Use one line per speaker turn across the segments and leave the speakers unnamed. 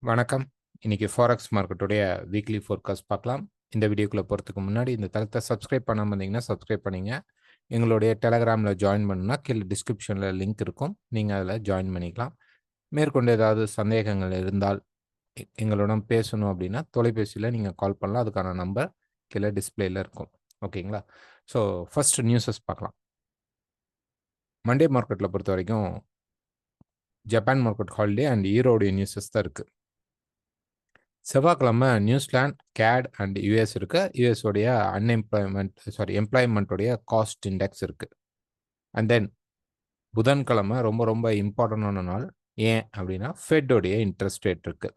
வணக்கம். இன்னைக்கு forex மார்க்கெட்டுடைய weekly forecast பார்க்கலாம். இந்த வீடியோக்குள்ள போறதுக்கு முன்னாடி இந்த தளத்த சப்ஸ்கிரைப் பண்ணாம இருந்தீங்கன்னா, சப்ஸ்கிரைப் பண்ணிங்க. எங்களுடைய டெலகிராம்ல ஜாயின் பண்ணணும்னா, கீழ டிஸ்கிரிப்ஷன்ல லிங்க் இருக்கும். நீங்க அதில ஜாயின் பண்ணிக்கலாம். மேற்கொண்டு ஏதாவது சந்தேகங்கள் இருந்தால், எங்களுடன் பேசணும் அப்படின்னா, தொலைபேசியில நீங்க கால் பண்ணலாம். அதுக்கான நம்பர் கீழ டிஸ்ப்ளேல இருக்கும். ஓகேங்களா? ஸோ ஃபர்ஸ்ட் நியூஸஸ் பார்க்கலாம். மண்டே மார்க்கெட்ல பொறுத்தவரைக்கும், ஜப்பான் மார்க்கெட் ஹாலிடே அண்ட் ஈரோடைய நியூஸஸ் தான் இருக்கு. செவ்வாய்க்கிழமை நியூசிலாந்து, கேட் அண்ட் யுஎஸ் இருக்கு. யுஎஸ் உடைய எம்ப்ளாய்மெண்ட் உடைய காஸ்ட் இண்டெக்ஸ் இருக்கு. அண்ட் தென் புதன்கிழமை ரொம்ப ரொம்ப இம்பார்ட்டன்டான நாள். ஏன் அப்படின்னா, ஃபெட் உடைய இன்ட்ரெஸ்ட் ரேட் இருக்கு.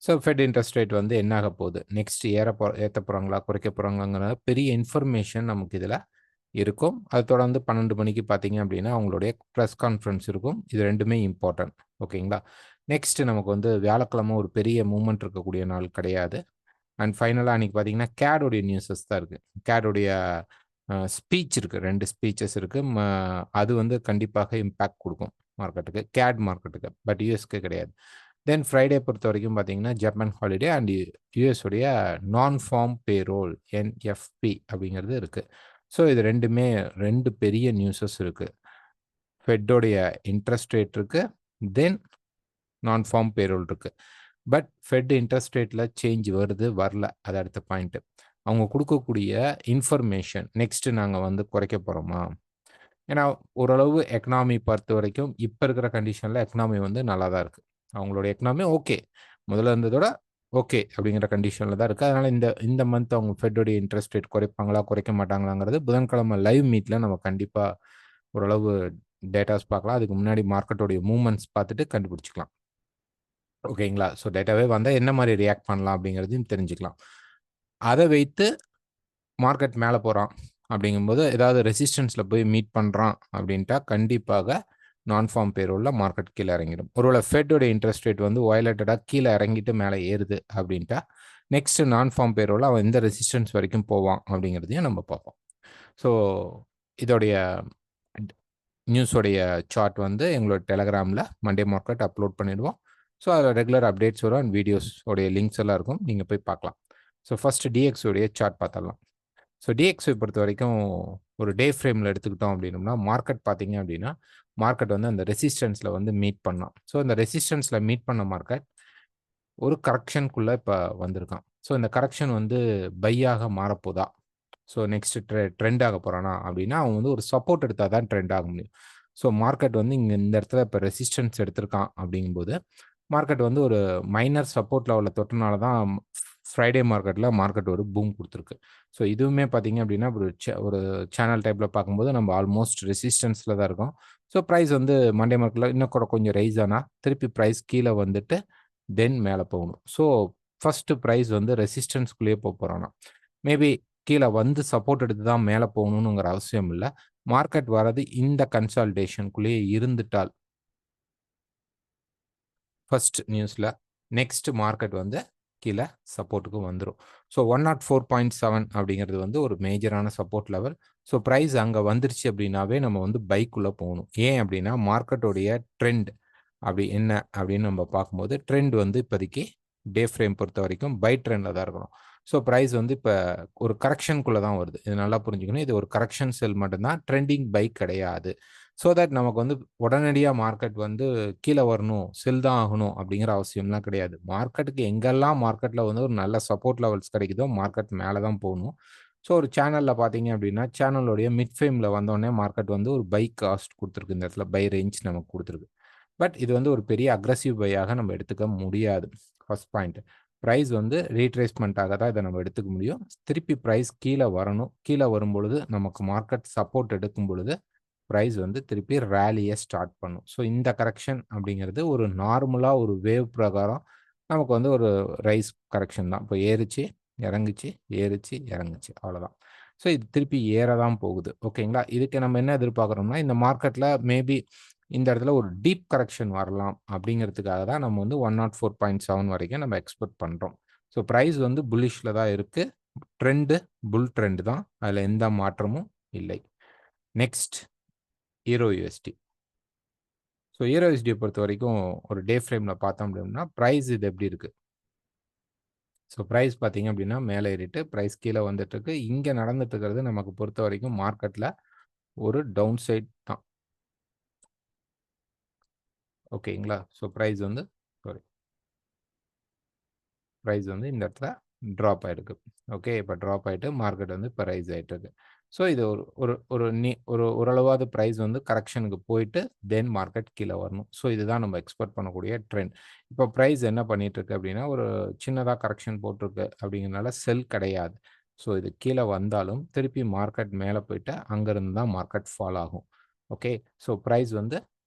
ஸோ ஃபெட் இன்ட்ரெஸ்ட் ரேட் வந்து என்ன ஆக போகுது? நெக்ஸ்ட் ஏத்த போறாங்களா? குறைக்க போறாங்களாங்கிற பெரிய இன்ஃபர்மேஷன் நமக்கு இதுல இருக்கும். அது தொடர்ந்து 12 மணிக்கு பார்த்தீங்க அப்படின்னா, அவங்களுடைய பிரஸ் கான்ஃபரன்ஸ் இருக்கும். இது 2மே இம்பார்ட்டன்ட். ஓகேங்களா? நெக்ஸ்ட் நமக்கு வந்து வியாழக்கிழமை ஒரு பெரிய மூவ்மெண்ட் இருக்கக்கூடிய நாள் கிடையாது. அண்ட் ஃபைனலா அன்னைக்கு பார்த்தீங்கன்னா, கேட் உடைய நியூஸஸ் தான் இருக்கு. கேட் உடைய ஸ்பீச் இருக்கு. 2 ஸ்பீச்சஸ் இருக்கு. அது வந்து கண்டிப்பாக இம்பாக்ட் குடுக்கும் மார்க்கெட்டுக்கு. கேட் மார்க்கெட்டுக்கு. பட் யுஎஸ்க்கு கிடையாது. தென் ஃப்ரைடே பொறுத்தவரைக்கும் பார்த்தீங்கன்னா, ஜப்பான் ஹாலிடே அண்ட் யுஎஸ் உடைய நான் ஃபார்ம் பேரோல் என்எஃப்பி அப்படிங்கிறது இருக்கு. ஸோ இது 2மே 2 பெரிய நியூஸஸ் இருக்கு. ஃபெட்டோடைய இன்ட்ரெஸ்ட் ரேட் இருக்கு. தென் நான் ஃபார்ம் பேரோல் இருக்கு. பட் ஃபெட் இன்ட்ரெஸ்ட் ரேட்ல சேஞ்ச் வருது, வரல. அது அடுத்த பாயிண்ட். அவங்க குடுக்கக்கூடிய இன்ஃபர்மேஷன் நெக்ஸ்ட் நாங்க வந்து குறைக்க போறோமா? ஏன்னா, ஓரளவு எக்கனாமி பொறுத்தவரைக்கும் இப்ப இருக்கிற கண்டிஷன்ல எக்கனாமி வந்து நல்லா தான் இருக்கு. அவங்களோட எக்கனாமி ஓகே. முதல்ல இருந்ததோட ஓகே அப்படிங்கிற கண்டிஷன்ல தான் இருக்கு. அதனால இந்த இந்த மந்த் அவங்க ஃபெட்டோட இன்ட்ரெஸ்ட் ரேட் குறைப்பாங்களா, குறைக்க மாட்டாங்களாங்கிறது புதன்கிழமை லைவ் மீட்ல நம்ம கண்டிப்பா ஓரளவு டேட்டாஸ் பார்க்கலாம். அதுக்கு முன்னாடி மார்க்கெட்டோடைய மூவ்மெண்ட்ஸ் பார்த்துட்டு கண்டுபிடிச்சுக்கலாம். ஓகேங்களா? ஸோ டேட்டாவே வந்தா என்ன மாரி ரியாக்ட் பண்ணலாம் அப்படிங்கிறதையும் தெரிஞ்சுக்கலாம். அத வைத்து மார்க்கெட் மேல போறான் அப்படிங்கும்போது, ஏதாவது ரெசிஸ்டன்ஸ்ல போய் மீட் பண்றான் அப்படின்ட்டா, கண்டிப்பாக நான் ஃபார்ம் பேரோல்ல மார்க்கெட் கீழ இறங்கிடும். ஒருவேள ஃபெட்டோட இன்ட்ரெஸ்ட் ரேட் வந்து வயலேட்டடா கீழ இறங்கிட்டு மேல ஏறுது அப்படின்ட்டா, நெக்ஸ்ட் நான் ஃபார்ம் பேரோல்ல அவன் எந்த ரெசிஸ்டன்ஸ் வரைக்கும் போவான் அப்படிங்கிறதையும் நம்ம பார்ப்போம். ஸோ இதோடைய நியூஸோடைய சார்ட் வந்து எங்களோட டெலகிராம்ல மண்டே மார்க்கெட் அப்லோட் பண்ணிடுவோம். ஸோ அதில ரெகுலர் அப்டேட்ஸ் வரும் அண்ட் வீடியோஸ் உடைய லிங்க்ஸ் எல்லாம் இருக்கும். நீங்க போய் பார்க்கலாம். ஸோ ஃபர்ஸ்ட் டிஎக்ஸ் உடைய சார்ட் பார்த்துடலாம். ஸோ டிஎக்ஸ்ஐ பொறுத்தவரைக்கும் ஒரு டே ஃப்ரேம்ல எடுத்துக்கிட்டோம் அப்படின்னோம்னா, மார்க்கெட் பார்த்தீங்க அப்படின்னா, மார்க்கெட் வந்து அந்த ரெசிஸ்டன்ஸ்ல வந்து மீட் பண்ணான். ஸோ இந்த ரெசிஸ்டன்ஸ்ல மீட் பண்ண மார்க்கெட் ஒரு கரெக்ஷனுக்குள்ள இப்ப வந்திருக்கான். ஸோ இந்த கரெக்ஷன் வந்து பையாக மாறப்போதா? ஸோ நெக்ஸ்ட் ட்ரெண்ட் ஆக போறானா? அப்படின்னா, அவன் வந்து ஒரு சப்போர்ட் எடுத்தா தான் ட்ரெண்ட் ஆக முடியும். ஸோ மார்க்கெட் வந்து இங்க இந்த இடத்துல இப்ப ரெசிஸ்டன்ஸ் எடுத்திருக்கான் அப்படிங்கும்போது, மார்க்கெட் வந்து ஒரு மைனர் சப்போர்ட் லெவல தொட்டனால தான் ஃப்ரைடே மார்க்கெட்ல மார்க்கெட் ஒரு பூம் குடுத்திருக்கு. ஸோ இதுவுமே பார்த்தீங்க அப்படின்னா, ஒரு சேனல் டைப்ல பார்க்கும்போது நம்ம ஆல்மோஸ்ட் ரெசிஸ்டன்ஸ்ல தான் இருக்கோம். ஸோ பிரைஸ் வந்து மண்டே மார்க்கெட்ல இன்னும் கூட கொஞ்சம் ரைஸ் ஆனா, திருப்பி பிரைஸ் கீழ வந்துட்டு தென் மேல போகணும். ஸோ ஃபர்ஸ்ட் பிரைஸ் வந்து ரெசிஸ்டன்ஸ்குள்ளேயே போறானாம். மேபி கீழ வந்து சப்போர்ட் எடுத்து தான் மேல போகணும்ங்கிற அவசியம் இல்ல. மார்க்கெட் வரது இந்த கன்சாலிடேஷன்குள்ளேயே இருந்துட்டால், ஃபர்ஸ்ட் நியூஸ்ல நெக்ஸ்ட் மார்க்கெட் வந்து கீழ சப்போர்ட்க்கு வந்துரும். ஸோ 104.7 அப்படிங்கிறது வந்து ஒரு மேஜரான சப்போர்ட் லெவல். ஸோ பிரைஸ் அங்க வந்துருச்சு அப்படின்னாவே நம்ம வந்து பைக்குள்ள போகணும். ஏன் அப்படின்னா மார்க்கெட்டோடைய ட்ரெண்ட் அப்படி என்ன அப்படின்னு நம்ம பார்க்கும்போது, ட்ரெண்ட் வந்து இப்போதைக்கு டே ஃப்ரேம் பொறுத்தவரைக்கும் பை ட்ரெண்ட்ல தான் இருக்கணும். ஸோ பிரைஸ் வந்து இப்ப ஒரு கரெக்ஷன்க்குள்ள தான் வருது. இது நல்லா புரிஞ்சுக்கணும். இது ஒரு கரெக்ஷன் செல் மட்டும் தான். ட்ரெண்டிங் பை கிடையாது. ஸோ தட் நமக்கு வந்து உடனடியா மார்க்கெட் வந்து கீழ வரணும், செல் தான் ஆகணும் அப்படிங்கிற அவசியம்லாம் கிடையாது. மார்க்கெட்டுக்கு எங்கெல்லாம் மார்க்கெட்ல வந்து ஒரு நல்ல சப்போர்ட் லெவல்ஸ் கிடைக்குதோ, மார்க்கெட் மேல தான் போணும். ஸோ ஒரு சேனல்ல பார்த்தீங்க அப்படின்னா, சேனலோடைய மிட் ஃப்ரேம்ல வந்தோனே மார்க்கெட் வந்து ஒரு பை காஸ்ட் குடுத்திருக்கு. இந்த இடத்துல பை ரேஞ்ச் நமக்கு குடுத்திருக்கு. பட் இது வந்து ஒரு பெரிய அக்ரசிவ் பையாக நம்ம எடுத்துக்க முடியாது. First point. பிரைஸ் வந்து ரீட்ரேஸ்மென்ட்டாக தான் இத நம்ம எடுத்துக்க முடியும். திருப்பி பிரைஸ் கீழ வரணும். கீழ வரும்பொழுது நமக்கு மார்க்கெட் சப்போர்ட் எடுக்கும் பொழுது, பிரைஸ் வந்து திருப்பி ராலிய ஸ்டார்ட் பண்ணும். ஸோ இந்த கரெக்ஷன் அப்படிங்கிறது ஒரு நார்மலா ஒரு வேவ் பிரகாரம் நமக்கு வந்து ஒரு ரைஸ் கரெக்ஷன் தான். இப்போ ஏறுச்சு, இறங்குச்சு, ஏறுச்சு, இறங்குச்சு. அவ்வளோதான். ஸோ இது திருப்பி ஏற தான் போகுது. ஓகேங்களா? இதுக்கு நம்ம என்ன எதிர்பார்க்குறோம்னா, இந்த மார்க்கெட்ல மேபி இந்த இடத்துல ஒரு டீப் கரெக்ஷன் வரலாம் அப்படிங்கிறதுக்காக தான் நம்ம வந்து 104.7 வரைக்கும் நம்ம எக்ஸ்பெக்ட் பண்றோம். ஸோ பிரைஸ் வந்து புல்லிஷ்ல தான் இருக்கு. ட்ரெண்ட் புல் ட்ரெண்ட் தான். அதுல எந்த மாற்றமும் இல்லை. நெக்ஸ்ட் ஈரோ யுஎஸ்டி. ஸோ ஈரோ யூஎஸ்டி பொறுத்த வரைக்கும் ஒரு டே ஃப்ரேமில் பார்த்தோம் அப்படின்னா ப்ரைஸ் இது எப்படி இருக்குது? ஸோ ப்ரைஸ் பார்த்தீங்க அப்படின்னா மேலே ஏறிட்டு ப்ரைஸ் கீழே வந்துட்டுருக்கு. இங்கே நடந்துட்டு இருக்கிறது நமக்கு பொறுத்த வரைக்கும் மார்க்கெட்டில் ஒரு டவுன் சைட் தான். ஓகேங்களா? ஸோ ப்ரைஸ் வந்து இந்த இடத்துல ட்ராப் ஆயிருக்கு. ஓகே. இப்போ ட்ராப் ஆயிட்டு மார்க்கெட் வந்து இப்போ ரைஸ் ஆயிட்டு இருக்கு. ஸோ இது ஒரு ஒரு ஒரு ஒரு ஓரளவாவது பிரைஸ் வந்து கரெக்ஷனுக்கு போயிட்டு தென் மார்க்கெட் கீழே வரணும். ஸோ இதுதான் நம்ம எக்ஸ்பெக்ட் பண்ணக்கூடிய ட்ரெண்ட். இப்போ பிரைஸ் என்ன பண்ணிட்டு இருக்கு அப்படின்னா, ஒரு சின்னதாக கரெக்ஷன் போட்டிருக்கு அப்படிங்கிறனால செல் கிடையாது. ஸோ இது கீழே வந்தாலும் திருப்பி மார்க்கெட் மேலே போயிட்டு அங்கேருந்து தான் மார்க்கெட் ஃபால் ஆகும். ஓகே. ஸோ பிரைஸ் வந்து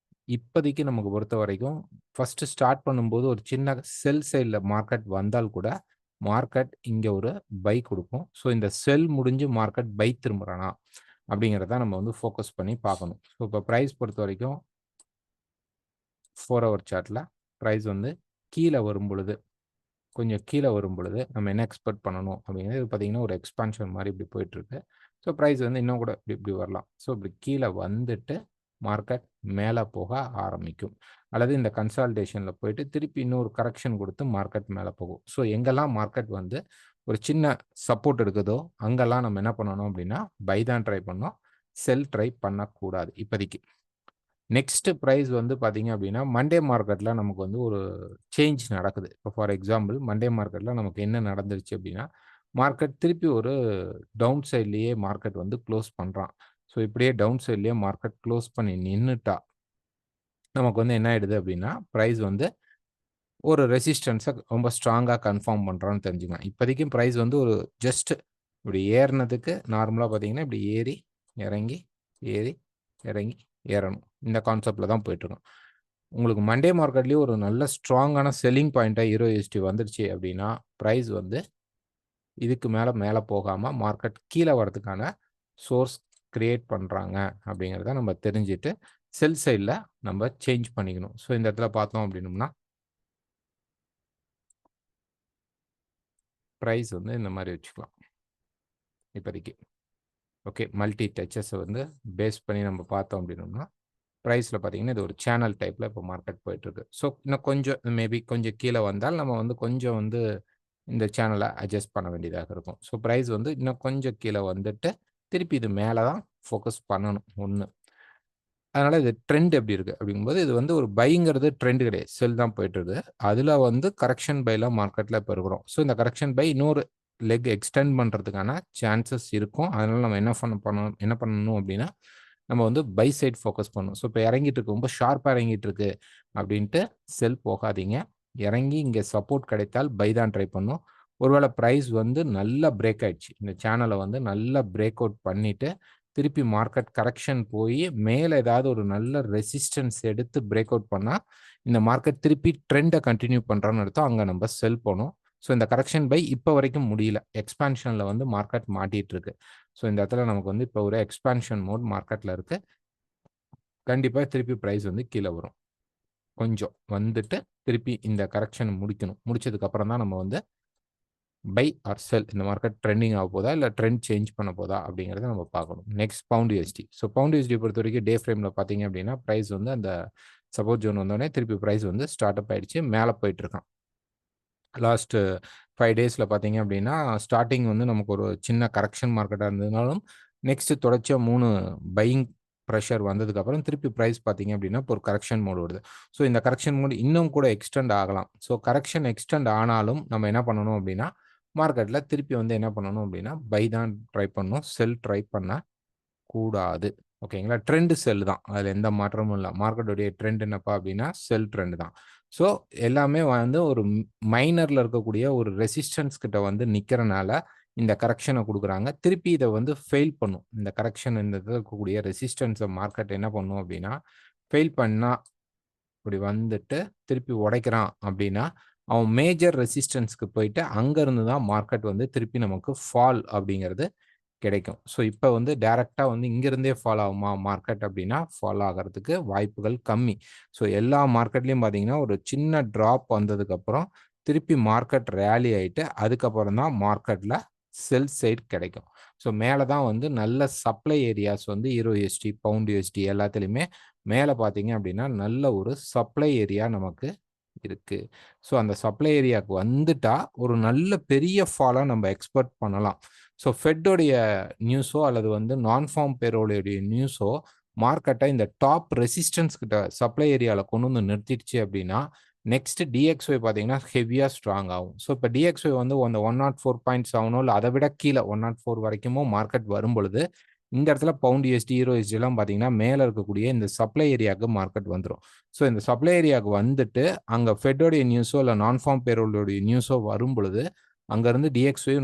இப்போதைக்கு நமக்கு பொறுத்த வரைக்கும் ஃபர்ஸ்ட் ஸ்டார்ட் பண்ணும்போது ஒரு சின்ன செல் சைடில் மார்க்கெட் வந்தால் கூட மார்க்கெட் இங்கே ஒரு பை கொடுக்கும். ஸோ இந்த செல் முடிஞ்சு மார்க்கெட் பை திரும்புறானா அப்படிங்கிறத நம்ம வந்து ஃபோக்கஸ் பண்ணி பார்க்கணும். ஸோ இப்போ ப்ரைஸ் பொறுத்த வரைக்கும் 4 ஹவர் சார்ட்டில் ப்ரைஸ் வந்து கீழே வரும் பொழுது கொஞ்சம் கீழே வரும் பொழுது நம்ம என்ன எக்ஸ்பெக்ட் பண்ணணும் அப்படிங்கிறது இது பார்த்தீங்கன்னா ஒரு எக்ஸ்பான்ஷன் மாதிரி இப்படி போயிட்டுருக்கு. ஸோ ப்ரைஸ் வந்து இன்னும் கூட இப்படி இப்படி வரலாம். ஸோ இப்படி கீழே வந்துட்டு மார்க்கெட் மேலே போக ஆரம்பிக்கும். அல்லது இந்த கன்சால்டேஷனில் போயிட்டு திருப்பி இன்னொரு கரெக்ஷன் கொடுத்து மார்க்கெட் மேலே போகும். ஸோ எங்கெல்லாம் மார்க்கெட் வந்து ஒரு சின்ன சப்போர்ட் இருக்குதோ அங்கெல்லாம் நம்ம என்ன பண்ணணும் அப்படின்னா பை தான் ட்ரை பண்ணோம். செல் ட்ரை பண்ணக்கூடாது இப்போதைக்கு. நெக்ஸ்ட் பிரைஸ் வந்து பார்த்தீங்க அப்படின்னா, மண்டே மார்க்கெட்ல நமக்கு வந்து ஒரு சேஞ்ச் நடக்குது. இப்போ ஃபார் எக்ஸாம்பிள் மண்டே மார்க்கெட்ல நமக்கு என்ன நடந்துருச்சு அப்படின்னா, மார்க்கெட் திருப்பி ஒரு டவுன் சைட்லயே மார்க்கெட் வந்து க்ளோஸ் பண்றான். ஸோ இப்படியே டவுன் சைட்லயே மார்க்கெட் க்ளோஸ் பண்ணி நின்னுட்டா, நமக்கு வந்து என்ன ஆயிடுது அப்படின்னா, பிரைஸ் வந்து ஒரு ரெசிஸ்டன்ஸ ரொம்ப ஸ்ட்ராங்கா கன்ஃபார்ம் பண்றான்னு தெரிஞ்சுக்கலாம். இப்போதைக்கு பிரைஸ் வந்து ஒரு ஜஸ்ட் இப்படி ஏறுனதுக்கு நார்மலா பார்த்தீங்கன்னா, இப்படி ஏறி, இறங்கி, ஏறி, இறங்கி, ஏறணும். இந்த கான்செப்ட்ல தான் போயிட்டுருக்கும். உங்களுக்கு மண்டே மார்க்கெட்லயும் ஒரு நல்ல ஸ்ட்ராங்கான செல்லிங் பாயிண்ட்டா ஈரோ யூஎஸ்டி வந்துருச்சு அப்படின்னா, பிரைஸ் வந்து இதுக்கு மேல போகாம மார்க்கெட் கீழ வரதுக்கான சோர்ஸ் கிரியேட் பண்றாங்க அப்படிங்கிறத நம்ம தெரிஞ்சுட்டு, செல் சைட்ல நம்ம சேஞ்ச் பண்ணிக்கணும். ஸோ இந்த இடத்துல பார்த்தோம் அப்படின்னம்னா, பிரைஸ் வந்து இந்த மாரி வச்சுக்கலாம் இப்போதைக்கு. ஓகே. மல்டி டச்சஸ வந்து பேஸ் பண்ணி நம்ம பார்த்தோம் அப்படின்னம்னா, பிரைஸ்ல பார்த்தீங்கன்னா, இது ஒரு சேனல் டைப்ல இப்போ மார்க்கெட் போயிட்டுருக்கு. ஸோ இன்னும் கொஞ்சம் மேபி கொஞ்சம் கீழ வந்தால் நம்ம வந்து கொஞ்சம் வந்து இந்த சேனலை அட்ஜஸ்ட் பண்ண வேண்டியதாக இருக்கும். ஸோ பிரைஸ் வந்து இன்னும் கொஞ்சம் கீழே வந்துட்டு திருப்பி இது மேலே தான் ஃபோக்கஸ் பண்ணணும் ஒன்று. அதனால இது ட்ரெண்ட் எப்படி இருக்கு அப்படிங்கும்போது இது வந்து ஒரு பைங்கிறது ட்ரெண்ட் கிடையாது. செல் தான் போயிட்டு இருக்கு. அதில் வந்து கரெக்ஷன் பைல மார்க்கெட்டில் இப்போ இருக்கிறோம். ஸோ இந்த கரெக்ஷன் பை இன்னொரு லெக் எக்ஸ்டெண்ட் பண்ணுறதுக்கான சான்சஸ் இருக்கும். அதனால நம்ம என்ன பண்ணணும் அப்படின்னா நம்ம வந்து பை சைட் ஃபோக்கஸ் பண்ணணும். ஸோ இப்போ இறங்கிட்டு இருக்கு ரொம்ப ஷார்ப்பாக இறங்கிட்டு இருக்கு அப்படின்ட்டு செல் போகாதீங்க. இறங்கி இங்கே சப்போர்ட் கிடைத்தால் பை தான் ட்ரை பண்ணும். ஒருவேளை பிரைஸ் வந்து நல்லா பிரேக் ஆயிடுச்சு. இந்த சேனலை வந்து நல்லா பிரேக் அவுட் பண்ணிட்டு திருப்பி மார்க்கெட் கரெக்ஷன் போய் மேலே ஏதாவது ஒரு நல்ல ரெசிஸ்டன்ஸ் எடுத்து பிரேக் அவுட் பண்ணால் இந்த மார்க்கெட் திருப்பி ட்ரெண்டை கண்டினியூ பண்ணுறான்னு அர்த்தம். அங்கே நம்ம செல் போகணும். ஸோ இந்த கரெக்ஷன் பை இப்போ வரைக்கும் முடியல. எக்ஸ்பான்ஷனில் வந்து மார்க்கெட் மாட்டிட்டு இருக்கு. ஸோ இந்த இடத்துல நமக்கு வந்து இப்போ ஒரு எக்ஸ்பான்ஷன் மோட் மார்க்கெட்டில் இருக்கு. கண்டிப்பாக திருப்பி ப்ரைஸ் வந்து கீழே வரும். கொஞ்சம் வந்துட்டு திருப்பி இந்த கரெக்ஷன் முடிக்கணும். முடிச்சதுக்கு அப்புறம் தான் நம்ம வந்து பை ஆர் செல் இந்த மார்க்கெட் ட்ரெண்டிங் ஆக போதா இல்லை ட்ரெண்ட் சேஞ்ச் பண்ண போதா அப்படிங்கிறத நம்ம பார்க்கணும். Next pound USD. So pound USD பொறுத்த வரைக்கும் டே ஃப்ரேமில் பார்த்தீங்க அப்படின்னா ப்ரைஸ் வந்து அந்த சப்போர்ட் ஜோன் வந்தோடனே திருப்பி ப்ரைஸ் வந்து ஸ்டார்ட் அப் ஆயிடுச்சு. மேலே போயிட்டு இருக்கான். லாஸ்ட் 5 டேஸில் பார்த்தீங்க அப்படின்னா ஸ்டார்டிங் வந்து நமக்கு ஒரு சின்ன கரெக்ஷன் மார்க்கெட்டாக இருந்ததுனாலும் நெக்ஸ்ட் தொடர்ச்சியாக 3 பையிங் ப்ரெஷர் வந்ததுக்கப்புறம் திருப்பி ப்ரைஸ் பார்த்தீங்க அப்படின்னா இப்போ ஒரு கரெக்ஷன் மோடு வருது. ஸோ இந்த கரெக்ஷன் மோடு இன்னும் கூட எக்ஸ்டெண்ட் ஆகலாம். ஸோ கரெக்ஷன் எக்ஸ்டெண்ட் ஆனாலும் நம்ம என்ன பண்ணணும் அப்படின்னா மார்க்கெட்டில் திருப்பி வந்து என்ன பண்ணணும் அப்படின்னா பை தான் ட்ரை பண்ணணும். செல் ட்ரை பண்ண கூடாது. ஓகேங்களா? ட்ரெண்ட் செல் தான். அதில் எந்த மாற்றமும் இல்லை. மார்க்கெட்டுடைய ட்ரெண்ட் என்னப்பா அப்படின்னா செல் ட்ரெண்ட் தான். ஸோ எல்லாமே வந்து ஒரு மைனரில் இருக்கக்கூடிய ஒரு ரெசிஸ்டன்ஸ் கிட்ட வந்து நிற்கிறனால இந்த கரெக்ஷனை கொடுக்குறாங்க. திருப்பி இதை வந்து ஃபெயில் பண்ணும். இந்த கரெக்ஷன் இந்த இருக்கக்கூடிய ரெசிஸ்டன்ஸை மார்க்கெட் என்ன பண்ணும் அப்படின்னா ஃபெயில் பண்ணால் இப்படி வந்துட்டு திருப்பி உடைக்கிறான் அப்படின்னா அவன் மேஜர் ரெசிஸ்டன்ஸ்க்கு போயிட்டு அங்கேருந்து தான் மார்க்கெட் வந்து திருப்பி நமக்கு ஃபால் அப்படிங்கிறது கிடைக்கும். ஸோ இப்போ வந்து டைரக்டா வந்து இங்கிருந்தே ஃபால் ஆகுமா மார்க்கெட் அப்படின்னா ஃபால் ஆகிறதுக்கு வாய்ப்புகள் கம்மி. ஸோ எல்லா மார்க்கெட்லயும் பார்த்தீங்கன்னா ஒரு சின்ன ட்ராப் வந்ததுக்கப்புறம் திருப்பி மார்க்கெட் ரேலி ஆயிட்டு அதுக்கப்புறம் தான் மார்க்கெட்ல செல் சைட் கிடைக்கும். ஸோ மேலே தான் வந்து நல்ல சப்ளை ஏரியாஸ் வந்து ஈரோ யூஎஸ்டி, பவுண்ட் யூஎஸ்டி எல்லாத்துலேயுமே மேல பார்த்தீங்க அப்படின்னா, நல்ல ஒரு சப்ளை ஏரியா நமக்கு இருக்கு. ஸோ, அந்த சப்ளை ஏரியாவுக்கு வந்துட்டா, ஒரு நல்ல பெரிய ஃபாலா நம்ம எக்ஸ்பெக்ட் பண்ணலாம். ஸோ, ஃபெட்டோடைய நியூஸோ அல்லது வந்து நான் ஃபார்ம் பேரோலுடைய நியூஸோ மார்க்கெட்ட இந்த டாப் ரெசிஸ்டன்ஸ் கிட்ட சப்ளை ஏரியால கொண்டு வந்து நிறுத்திடுச்சு அப்படின்னா, நெக்ஸ்ட் DXY பார்த்தீங்கன்னா, ஹெவியா ஸ்ட்ராங் ஆகும். ஸோ, இப்ப DXY வந்து அந்த 104.7 இல்ல அத விட கீழ 104 வரைக்குமோ மார்க்கெட் வரும்பொழுது, இந்த இடத்துல பவுண்ட் USD, யூரோ USDலாம் பார்த்தீங்கன்னா, மேல இருக்கக்கூடிய இந்த சப்ளை ஏரியாவுக்கு மார்க்கெட் வந்துரும். ஸோ, இந்த சப்ளை ஏரியாவுக்கு வந்துட்டு, அங்க ஃபெட்டோடைய நியூஸோ இல்ல நான் ஃபார்ம் பேரோலுடைய நியூஸோ வரும்பொழுது, அங்கருந்து DXY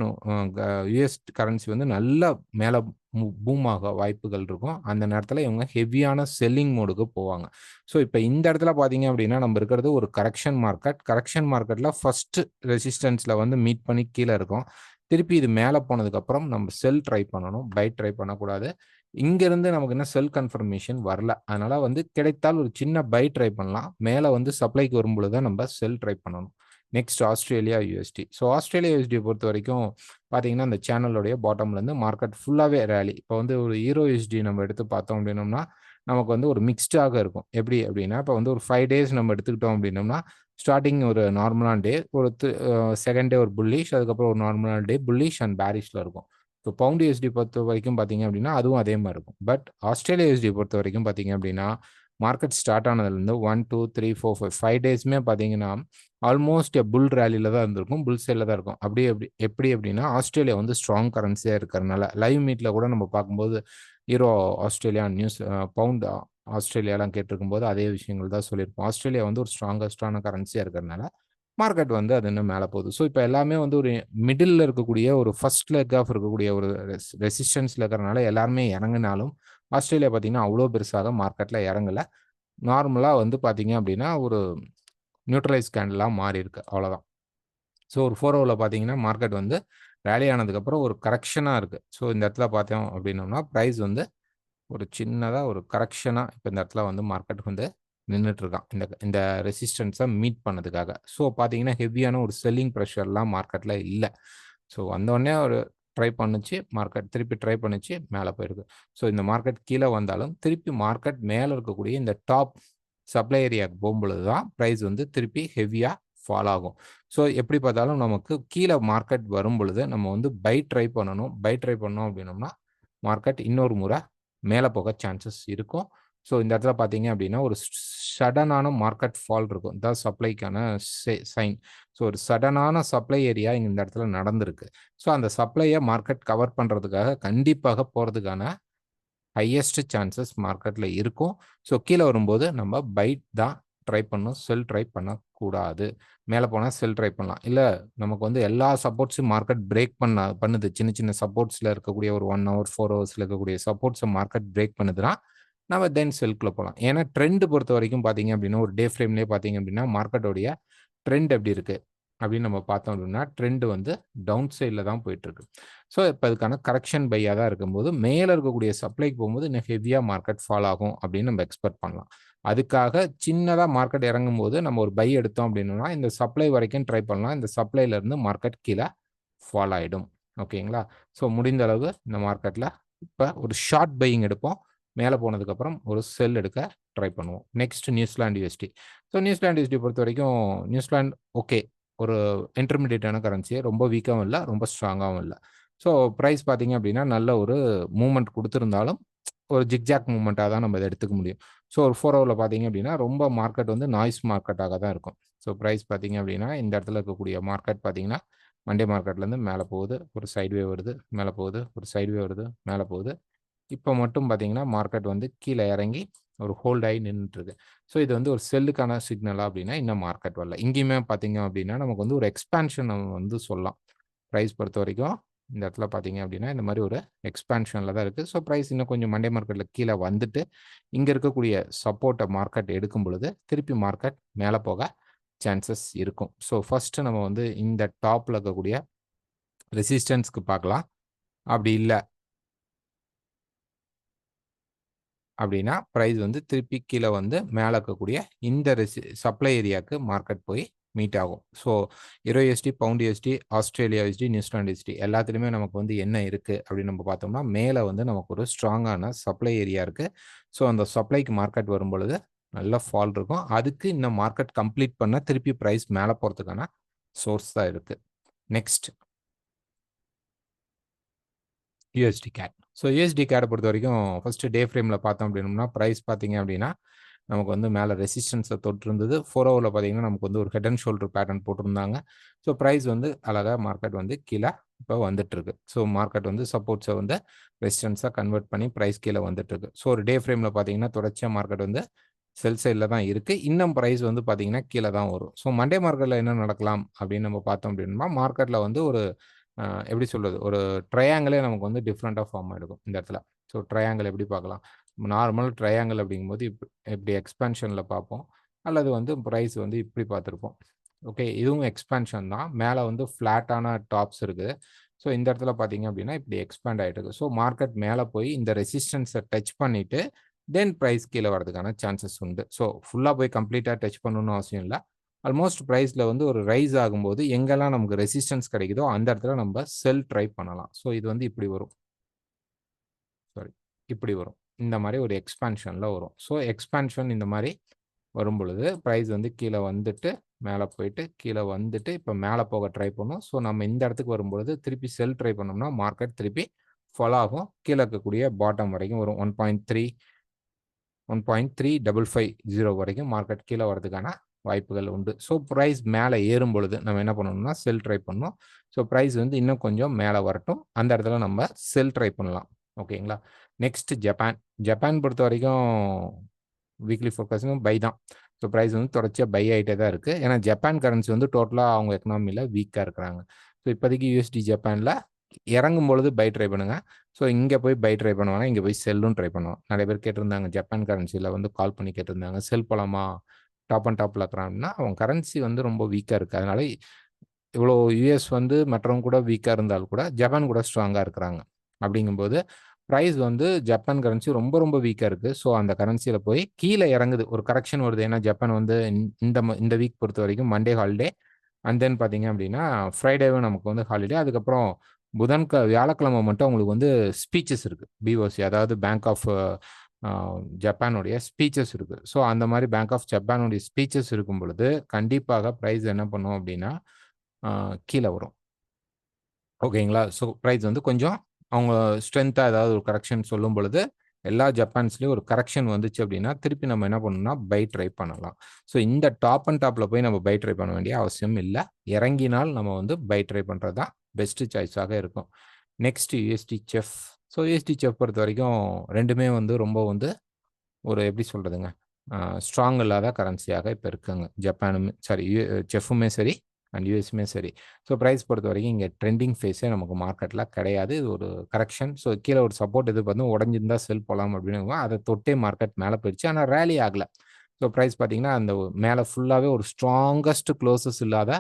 US கரன்சி வந்து நல்லா மேல பூம் ஆக வாய்ப்புகள் இருக்கும். அந்த நேரத்துல இவங்க ஹெவியான செல்லிங் மோடுக்கு போவாங்க. ஸோ, இப்ப இந்த இடத்துல பார்த்தீங்க அப்படின்னா, நம்ம இருக்கிறது ஒரு கரெக்ஷன் மார்க்கெட். கரெக்ஷன் மார்க்கெட்ல ஃபர்ஸ்ட் ரெசிஸ்டன்ஸ்ல வந்து மீட் பண்ணி கீழ இருக்கோம். திருப்பி இது மேல போனதுக்கப்புறம் நம்ம செல் ட்ரை பண்ணணும். பை ட்ரை பண்ணக்கூடாது. இங்கிருந்து நமக்கு இன்னும் செல் கன்ஃபர்மேஷன் வரல. அதனால வந்து கிடைத்தால் ஒரு சின்ன பை ட்ரை பண்ணலாம். மேல வந்து சப்ளைக்கு வரும்பொழுது தான் நம்ம செல் ட்ரை பண்ணணும். Next Australia USD. So Australia USD பொறுத்தவரைக்கும் பார்த்தீங்கன்னா, அந்த சேனலுடைய பாட்டம்லேருந்து மார்க்கெட் ஃபுல்லாவே ராலி. இப்போ வந்து ஒரு யூரோ USD நம்ம எடுத்து பார்த்தோம் அப்படின்னோம்னா, நமக்கு வந்து ஒரு மிக்ஸ்டாக இருக்கும். எப்படி அப்படின்னா, இப்போ வந்து ஒரு 5 டேஸ் நம்ம எடுத்துக்கிட்டோம் அப்படின்னோம்னா, ஸ்டார்ட்டிங் ஒரு நார்மலான டே, ஒரு செகண்ட் டே ஒரு புல்லிஷ், அதுக்கப்புறம் ஒரு நார்மலான டே புல்லிஷ் அண்ட் பேரிஷ்ல இருக்கும். இப்போ பவுண்ட் USD பொறுத்தவரைக்கும் பார்த்தீங்க அப்படின்னா, அதுவும் அதே மாரி இருக்கும். பட் ஆஸ்திரேலியா USD பொறுத்தவரைக்கும் பார்த்தீங்க அப்படின்னா, மார்க்கெட் ஸ்டார்ட் ஆனதுலேருந்து 1, 2, 3, 4, 5 டேஸுமே பார்த்தீங்கன்னா, ஆல்மோஸ்ட் புல் ராலில தான் இருந்திருக்கும். புல் சைட்ல தான் இருக்கும். எப்படி அப்படின்னா, ஆஸ்திரேலியா வந்து ஸ்ட்ராங் கரன்சியா இருக்கிறனால, லைவ் மீட்ல கூட நம்ம பார்க்கும்போது, யூரோ ஆஸ்திரேலியா நியூஸ் பவுண்ட் ஆஸ்திரேலியாலாம் கேட்டிருக்கும்போது அதே விஷயங்கள் தான் சொல்லியிருப்போம். ஆஸ்திரேலியா வந்து ஒரு ஸ்ட்ராங்கஸ்ட்டான கரன்சியா இருக்கிறனால, மார்க்கெட் வந்து அது இன்னும் மேல போகுது. ஸோ, இப்ப எல்லாமே வந்து ஒரு மிடில்ல இருக்கக்கூடிய ஒரு ஃபர்ஸ்ட் லெக் ஆஃப் இருக்கக்கூடிய ஒரு ரெசிஸ்டன்ஸ்ல இருக்கிறனால எல்லாருமே இறங்குனாலும், ஆஸ்திரேலியா பார்த்தீங்கன்னா, அவ்வளோ பெருசாக மார்க்கெட்ல இறங்கல. நார்மலா வந்து பார்த்தீங்க அப்படின்னா, ஒரு நியூட்ரலைஸ் கேண்டிலா மாறியிருக்கு. அவ்வளோதான். ஸோ, ஒரு 4 பார்த்தீங்கன்னா, மார்க்கெட் வந்து ராலி ஆனதுக்கப்புறம் ஒரு கரெக்ஷனா இருக்கு. ஸோ, இந்த இடத்துல பார்த்தோம் அப்படின்னோம்னா, பிரைஸ் வந்து ஒரு சின்னதா ஒரு கரெக்ஷனா இப்ப இந்த இடத்துல வந்து மார்க்கெட் வந்து நின்னுட்டு இருக்கான். இந்த இந்த ரெசிஸ்டன்ஸ மீட் பண்ணதுக்காக. ஸோ பார்த்தீங்கன்னா, ஹெவியான ஒரு செல்லிங் பிரஷர்லாம் மார்க்கெட்ல இல்ல. ஸோ வந்தோனே ஒரு ட்ரை பண்ணுச்சு. மார்க்கெட் திருப்பி ட்ரை பண்ணுச்சு. மேல போயிருக்கு. ஸோ இந்த மார்க்கெட் கீழ வந்தாலும், திருப்பி மார்க்கெட் மேல இருக்கக்கூடிய இந்த டாப் சப்ளை ஏரியாக்கு போம்பொழுது தான் பிரைஸ் வந்து திருப்பி ஹெவியா ஃபால் ஆகும். ஸோ எப்படி பார்த்தாலும் நமக்கு கீழ மார்க்கெட் வரும்பொழுது, நம்ம வந்து பை ட்ரை பண்ணணும். பை ட்ரை பண்ணோம் அப்படின்னோம்னா, மார்க்கெட் இன்னொரு முறை மேல போக சான்சஸ் இருக்கும். ஸோ இந்த இடத்துல பார்த்தீங்க அப்படின்னா, ஒரு சடனான மார்க்கெட் ஃபால் இருக்கும். இதான் சப்ளைக்கான சைன். ஸோ ஒரு சடனான சப்ளை ஏரியா இந்த இடத்துல நடந்திருக்கு. ஸோ அந்த சப்ளைய மார்க்கெட் கவர் பண்றதுக்காக கண்டிப்பாக போறதுக்கான ஹையஸ்ட் சான்சஸ் மார்க்கெட்ல இருக்கும். ஸோ கீழ வரும்போது நம்ம பை தான் ட்ரை பண்ணணும். செல் ட்ரை பண்ணக்கூடாது. மேல போனா செல் ட்ரை பண்ணலாம். இல்ல நமக்கு வந்து எல்லா சப்போர்ட்ஸும் மார்க்கெட் பிரேக் பண்ணுது. சின்ன சின்ன சப்போர்ட்ஸ்ல இருக்கக்கூடிய ஒரு 1 ஹவர், 4 ஹவர்ஸ்ல இருக்கக்கூடிய சப்போர்ட்ஸ மார்க்கெட் பிரேக் பண்ணுதுன்னா, நம்ம தென் செல்க்குள்ள போலாம். ஏன்னா ட்ரெண்ட் பொறுத்தவரைக்கும் பார்த்தீங்க அப்படின்னா, ஒரு டே ஃப்ரேம்லயே பார்த்தீங்க அப்படின்னா, மார்க்கெட்டோடைய ட்ரெண்ட் எப்படி இருக்கு? அப்படின்னு நம்ம பார்த்தோம் அப்படின்னா, ட்ரெண்ட் வந்து டவுன் சைட்ல தான் போயிட்டுருக்கு. ஸோ, இப்ப அதுக்கான கரெக்ஷன் பையா தான் இருக்கும்போது, மேல இருக்கக்கூடிய சப்ளைக்கு போகும்போது இன்னும் ஹெவியா மார்க்கெட் ஃபால் ஆகும் அப்படின்னு நம்ம எக்ஸ்பெக்ட் பண்ணலாம். அதுக்காக சின்னதா மார்க்கெட் இறங்கும்போது நம்ம ஒரு பை எடுத்தோம் அப்படின்னோம்னா, இந்த சப்ளை வரைக்கும் ட்ரை பண்ணலாம். இந்த சப்ளைல இருந்து மார்க்கெட் கீழ ஃபால் ஆயிடும். ஓகேங்களா? ஸோ, முடிந்த அளவு இந்த மார்க்கெட்ல இப்ப ஒரு ஷார்ட் பையிங் எடுப்போம். மேல போனதுக்கப்புறம் ஒரு செல் எடுக்க ட்ரை பண்ணுவோம். Next New Zealand USD. So, New Zealand USD பொறுத்தவரைக்கும் நியூசிலாந்து ஓகே. ஒரு இன்டர்மீடியேட்டான கரன்சி. ரொம்ப வீக்காவும் இல்ல, ரொம்ப ஸ்ட்ராங்காவும் இல்ல. ஸோ, பிரைஸ் பார்த்தீங்க அப்படின்னா, நல்ல ஒரு மூவ்மெண்ட் குடுத்திருந்தாலும், ஒரு ஜிக்ஜாக் மூவ்மெண்ட்டா தான் நம்ம இத எடுத்துக்க முடியும். ஸோ, ஒரு 4 ஹவர்ல பார்த்தீங்க அப்படின்னா, ரொம்ப மார்க்கெட் வந்து நாய்ஸ் மார்க்கெட்டாக தான் இருக்கும். ஸோ, பிரைஸ் பார்த்தீங்க அப்படின்னா, இந்த இடத்துல இருக்கக்கூடிய மார்க்கெட் பார்த்தீங்கன்னா, மண்டே மார்க்கெட்லேருந்து மேல போகுது. ஒரு சைட்வே வருது, மேல போகுது. ஒரு சைட்வே வருது, மேல போகுது. இப்ப மட்டும் பார்த்தீங்கன்னா, மார்க்கெட் வந்து கீழ இறங்கி ஒரு ஹோல்ட் ஆயி நின்னுட்டுருக்கு. ஸோ, இது வந்து ஒரு செல்லுக்கான சிக்னலா அப்படின்னா, இன்னும் மார்க்கெட் வரல. இங்கேயுமே பார்த்தீங்க அப்படின்னா, நமக்கு வந்து ஒரு எக்ஸ்பான்ஷன் நம்ம வந்து சொல்லலாம். பிரைஸ் பொறுத்தவரைக்கும் இந்த இடத்துல பார்த்தீங்க அப்படின்னா, இந்த மாரி ஒரு எக்ஸ்பான்ஷன்ல தான் இருக்கு. ஸோ, பிரைஸ் இன்னும் கொஞ்சம் மண்டே மார்க்கெட்ல கீழ வந்துட்டு, இங்க இருக்கக்கூடிய சப்போர்ட்ட மார்க்கெட் எடுக்கும் பொழுது, திருப்பி மார்க்கெட் மேல போக சான்சஸ் இருக்கும். ஸோ, ஃபர்ஸ்ட் நம்ம வந்து இந்த டாப்ல இருக்கக்கூடிய ரெசிஸ்டன்ஸ்க்கு பார்க்கலாம். அப்படி இல்ல அப்படின்னா, பிரைஸ் வந்து திருப்பி கீழ வந்து மேல இருக்கக்கூடிய இந்த சப்ளை ஏரியாக்கு மார்க்கெட் போய் மீட் ஆகும். So euro USD, pound USD, Australia USD, New Zealand USD எல்லாத்துலேயுமே நமக்கு வந்து என்ன இருக்குது அப்படின்னு நம்ம பார்த்தோம்னா, மேலே வந்து நமக்கு ஒரு ஸ்ட்ராங்கான சப்ளை ஏரியா இருக்குது. ஸோ அந்த சப்ளைக்கு மார்க்கெட் வரும்பொழுது நல்ல ஃபால் இருக்கும். அதுக்கு இன்னும் மார்க்கெட் கம்ப்ளீட் பண்ண திருப்பி ப்ரைஸ் மேலே போகிறதுக்கான சோர்ஸ் தான் இருக்குது. Next USD CAD. So USD கேட்டை பொறுத்த வரைக்கும் ஃபஸ்ட்டு டே ஃப்ரேமில் பார்த்தோம் அப்படின்னோம்னா, ப்ரைஸ் பார்த்தீங்க அப்படின்னா நமக்கு வந்து மேலே ரெசிஸ்டன்ஸை தொட்டிருந்தது. 4 ஹவரில் பார்த்தீங்கன்னா நமக்கு வந்து ஒரு ஹெட் அண்ட் ஷோல்டர் பேட்டர்ன் போட்டிருந்தாங்க. ஸோ ப்ரைஸ் வந்து அழகாக மார்க்கெட் வந்து கீழே இப்போ வந்துட்டுருக்கு. ஸோ மார்க்கெட் வந்து சப்போர்ட்ஸை வந்து ரெசிஸ்டன்ஸாக கன்வெர்ட் பண்ணி ப்ரைஸ் கீழே வந்துட்டுருக்கு. ஸோ ஒரு டே ஃப்ரேமில் பார்த்தீங்கன்னா தொடர்ச்சியாக மார்க்கெட் வந்து செல் சைடில் தான் இருக்குது. இன்னும் ப்ரைஸ் வந்து பார்த்தீங்கன்னா கீழே தான் வரும். ஸோ மண்டே மார்க்கெட்டில் என்ன நடக்கலாம் அப்படின்னு நம்ம பார்த்தோம் அப்படின்னா, மார்க்கெட்டில் வந்து ஒரு எப்படி சொல்கிறது, ஒரு ட்ரையாங்கிளே நமக்கு வந்து டிஃப்ரெண்ட்டாக ஃபார்ம் ஆகிருக்கும் இந்த இடத்துல. ஸோ ட்ரையாங்கிள் எப்படி பார்க்கலாம், நார்மல் ட்ரையாங்கிள் அப்படிங்கும்போது இப்படி எக்ஸ்பேன்ஷனில் பார்ப்போம், அல்லது வந்து ப்ரைஸ் வந்து இப்படி பார்த்துருப்போம். ஓகே, இதுவும் எக்ஸ்பேன்ஷன் தான். மேலே வந்து ஃப்ளாட்டான டாப்ஸ் இருக்குது. ஸோ இந்த இடத்துல பார்த்தீங்க அப்படின்னா இப்படி எக்ஸ்பேண்ட் ஆகிட்டு இருக்கு. ஸோ மார்க்கெட் மேலே போய் இந்த ரெசிஸ்டன்ஸை டச் பண்ணிவிட்டு தென் ப்ரைஸ் கீழே வரதுக்கான சான்சஸ் உண்டு. ஸோ ஃபுல்லாக போய் கம்ப்ளீட்டாக டச் பண்ணணும்னு அவசியம் இல்லை. ஆல்மோஸ்ட் ப்ரைஸில் வந்து ஒரு ரைஸ் ஆகும்போது எங்கெல்லாம் நமக்கு ரெசிஸ்டன்ஸ் கிடைக்குதோ அந்த இடத்துல நம்ம செல் ட்ரை பண்ணலாம். ஸோ இது வந்து இப்படி வரும், சாரி இப்படி வரும், இந்த மாதிரி ஒரு எக்ஸ்பேன்ஷனில் வரும். ஸோ எக்ஸ்பேன்ஷன் இந்த மாதிரி வரும் பொழுது ப்ரைஸ் வந்து கீழே வந்துட்டு மேலே போயிட்டு கீழே வந்துட்டு இப்போ மேலே போக ட்ரை பண்ணும். ஸோ நம்ம இந்த இடத்துக்கு வரும்பொழுது திருப்பி செல் ட்ரை பண்ணோம்னா மார்க்கெட் திருப்பி ஃபாலோ ஆகும். கீழே இருக்கக்கூடிய பாட்டம் வரைக்கும் வரும். 1.3550 வரைக்கும் மார்க்கெட் கீழே வரதுக்கான வாய்ப்புகள் உண்டு. ஸோ ப்ரைஸ் மேலே ஏறும் பொழுது நம்ம என்ன பண்ணணும்னா செல் ட்ரை பண்ணணும். ஸோ ப்ரைஸ் வந்து இன்னும் கொஞ்சம் மேலே வரட்டும், அந்த இடத்துல நம்ம செல் ட்ரை பண்ணலாம். ஓகேங்களா. Next Japan. ஜப்பான் பொறுத்த வரைக்கும் வீக்லி ஃபோர்காஸ்டிங் பை தான். ஸோ ப்ரைஸ் வந்து தொடர்ச்சியாக பை ஆகிட்டே தான் இருக்குது. ஏன்னா ஜப்பான் கரன்சி வந்து டோட்டலாக அவங்க எக்கனாமியில் வீக்காக இருக்கிறாங்க. ஸோ இப்போதைக்கு யூஎஸ்டி ஜப்பானில் இறங்கும் பொழுது பை ட்ரை பண்ணுங்கள். ஸோ இங்கே போய் பை ட்ரை பண்ணுவாங்க, இங்கே போய் செல்லும் ட்ரை பண்ணுவோம். நிறைய பேர் கேட்டிருந்தாங்க, ஜப்பான் கரன்சியில் வந்து கால் பண்ணி கேட்டிருந்தாங்க, செல் போகலாமா டாப் அண்ட் டாப்பில் இருக்கிறாங்கன்னா. அவங்க கரன்சி வந்து ரொம்ப வீக்காக இருக்குது. அதனால இவ்வளோ யூஎஸ் வந்து மற்றவங்க கூட வீக்காக இருந்தாலும் கூட ஜப்பான் கூட ஸ்ட்ராங்காக இருக்கிறாங்க. அப்படிங்கும்போது ப்ரைஸ் வந்து ஜப்பான் கரன்சி ரொம்ப ரொம்ப வீக்காக இருக்குது. ஸோ அந்த கரன்சியில் போய் கீழே இறங்குது, ஒரு கரெக்ஷன் வருது. ஏன்னா ஜப்பான் வந்து இந்த வீக் பொறுத்த வரைக்கும் மண்டே ஹாலிடே, அண்ட் தென் பார்த்தீங்க அப்படின்னா ஃப்ரைடேவும் நமக்கு வந்து ஹாலிடே. அதுக்கப்புறம் வியாழக்கிழமை மட்டும் அவங்களுக்கு வந்து ஸ்பீச்சஸ் இருக்குது, பிஓசி, அதாவது பேங்க் ஆஃப் ஜப்பானுடைய ஸ்பீச்சஸ் இருக்குது. ஸோ அந்த மாதிரி பேங்க் ஆஃப் ஜப்பானுடைய ஸ்பீச்சஸ் இருக்கும் பொழுது கண்டிப்பாக ப்ரைஸ் என்ன பண்ணும் அப்படின்னா கீழே வரும். ஓகேங்களா. ஸோ ப்ரைஸ் வந்து கொஞ்சம் அவங்க ஸ்ட்ரென்த்தாக ஏதாவது ஒரு கரெக்ஷன் சொல்லும் பொழுது எல்லா ஜப்பான்ஸ்லேயும் ஒரு கரெக்ஷன் வந்துச்சு அப்படின்னா திருப்பி நம்ம என்ன பண்ணணும்னா பை ட்ரை பண்ணலாம். ஸோ இந்த டாப் அண்ட் டாப்பில் போய் நம்ம பை ட்ரை பண்ண வேண்டிய அவசியம் இல்லை. இறங்கினால் நம்ம வந்து பை ட்ரை பண்ணுறது தான் பெஸ்ட்டு சாய்ஸாக இருக்கும். Next USD chef. So USD chef பொறுத்த வரைக்கும் ரெண்டுமே வந்து ரொம்ப வந்து ஒரு எப்படி சொல்கிறதுங்க, ஸ்ட்ராங் இல்லாத கரன்சியாக இப்போ இருக்குங்க. ஜப்பானுமே சாரி செஃப்புமே சரி அண்ட் யூஎஸ்மே சரி. ஸோ ப்ரைஸ் பொறுத்த வரைக்கும் இங்கே ட்ரெண்டிங் ஃபேஸே நமக்கு மார்க்கெட்டில் கிடையாது. இது ஒரு கரெக்ஷன். ஸோ கீழே ஒரு சப்போர்ட் எதிர்பார்த்து உடஞ்சிருந்தா செல் போகலாம் அப்படின்னு அதை தொட்டே மார்க்கெட் மேலே போயிடுச்சு. ஆனால் ரேலி ஆகலை. ஸோ ப்ரைஸ் பார்த்தீங்கன்னா அந்த மேலே ஃபுல்லாகவே ஒரு ஸ்ட்ராங்கஸ்ட் க்ளோசஸ் இல்லாத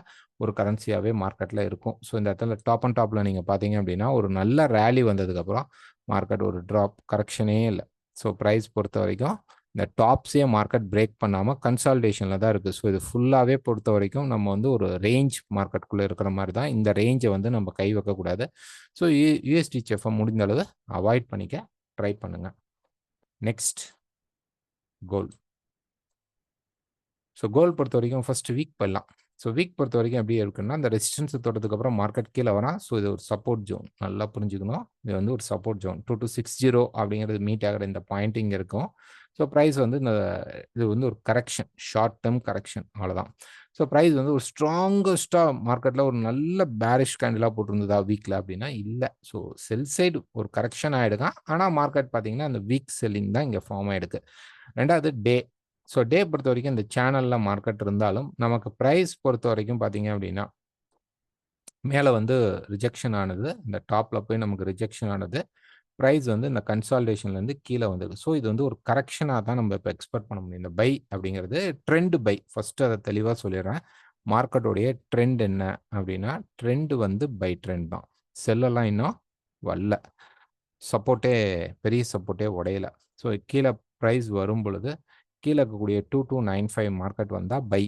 ஒரு கரன்சியாகவே மார்க்கெட்டில் இருக்கும். ஸோ இந்த இடத்துல டாப் அண்ட் டாப்பில் நீங்கள் பார்த்தீங்க அப்படின்னா ஒரு நல்ல ரேலி வந்ததுக்கப்புறம் மார்க்கெட் ஒரு ட்ராப், கரெக்ஷனே இல்லை. ஸோ ப்ரைஸ் பொறுத்த வரைக்கும் இந்த டாப்ஸே மார்க்கெட் பிரேக் பண்ணாமல் கன்சால்டேஷனில் தான் இருக்குது. ஸோ இது ஃபுல்லாகவே பொறுத்த வரைக்கும் நம்ம வந்து ஒரு ரேஞ்ச் மார்க்கெட்டுக்குள்ளே இருக்கிற மாதிரி தான். இந்த ரேஞ்சை வந்து நம்ம கை வைக்கக்கூடாது. ஸோ யூஎஸ்டி செஃப்பை முடிந்த அளவு அவாய்ட் பண்ணிக்க ட்ரை பண்ணுங்கள். Next gold. ஸோ கோல்டு பொறுத்த வரைக்கும் ஃபர்ஸ்ட் வீக் போயிடலாம். ஸோ வீக் பொறுத்த வரைக்கும் எப்படி இருக்குன்னா, அந்த ரெசிஸ்டன்ஸ் தொட்டதுக்கப்புறம் மார்க்கெட் கீழே வரான். ஸோ இது ஒரு சப்போர்ட் ஜோன், நல்லா புரிஞ்சுக்கணும். இது வந்து ஒரு சப்போர்ட் ஜோன் 2260 அப்படிங்கிறது மீட் ஆகிற இந்த பாயிண்டிங் இருக்கும். ஸோ ப்ரைஸ் வந்து இது வந்து ஒரு கரெக்ஷன், ஷார்ட் டேர்ம் கரெக்ஷன், அவ்வளோதான். ஸோ ப்ரைஸ் வந்து ஒரு ஸ்ட்ராங்கஸ்ட்டாக மார்க்கெட்டில் ஒரு நல்ல பேரிஷ் கேண்டிலாக போட்டிருந்ததா வீக்கில் அப்படின்னா இல்லை. ஸோ செல் சைடு ஒரு கரெக்ஷன் ஆகிடுதான். ஆனால் மார்க்கெட் பார்த்தீங்கன்னா அந்த வீக் செல்லிங் தான் இங்கே ஃபார்ம் ஆகிடுக்கு. ரெண்டாவது டே. ஸோ டே பொறுத்த வரைக்கும் இந்த சேனலில் மார்க்கெட் இருந்தாலும் நமக்கு ப்ரைஸ் பொறுத்த வரைக்கும் பார்த்தீங்க அப்படின்னா மேலே வந்து ரிஜெக்ஷன் ஆனது, இந்த டாப்பில் போய் நமக்கு ரிஜெக்ஷன் ஆனது, ப்ரைஸ் வந்து இந்த கன்சால்டேஷன்லேருந்து கீழே வந்தது. ஸோ இது வந்து ஒரு கரெக்ஷனாக தான் நம்ம இப்போ எக்ஸ்பெக்ட் பண்ண முடியும். இந்த பை அப்படிங்கிறது ட்ரெண்ட் பை. ஃபஸ்ட்டு அதை தெளிவாக சொல்லிடுறேன். மார்க்கெட்டோடைய ட்ரெண்ட் என்ன அப்படின்னா, ட்ரெண்டு வந்து பை ட்ரெண்ட் தான். செல்லெல்லாம் இன்னும் வரல. சப்போர்ட்டே பெரிய சப்போர்ட்டே உடையல. ஸோ கீழே ப்ரைஸ் வரும் பொழுது கீழே இருக்கக்கூடிய 2295 மார்க்கெட் வந்தால் பை.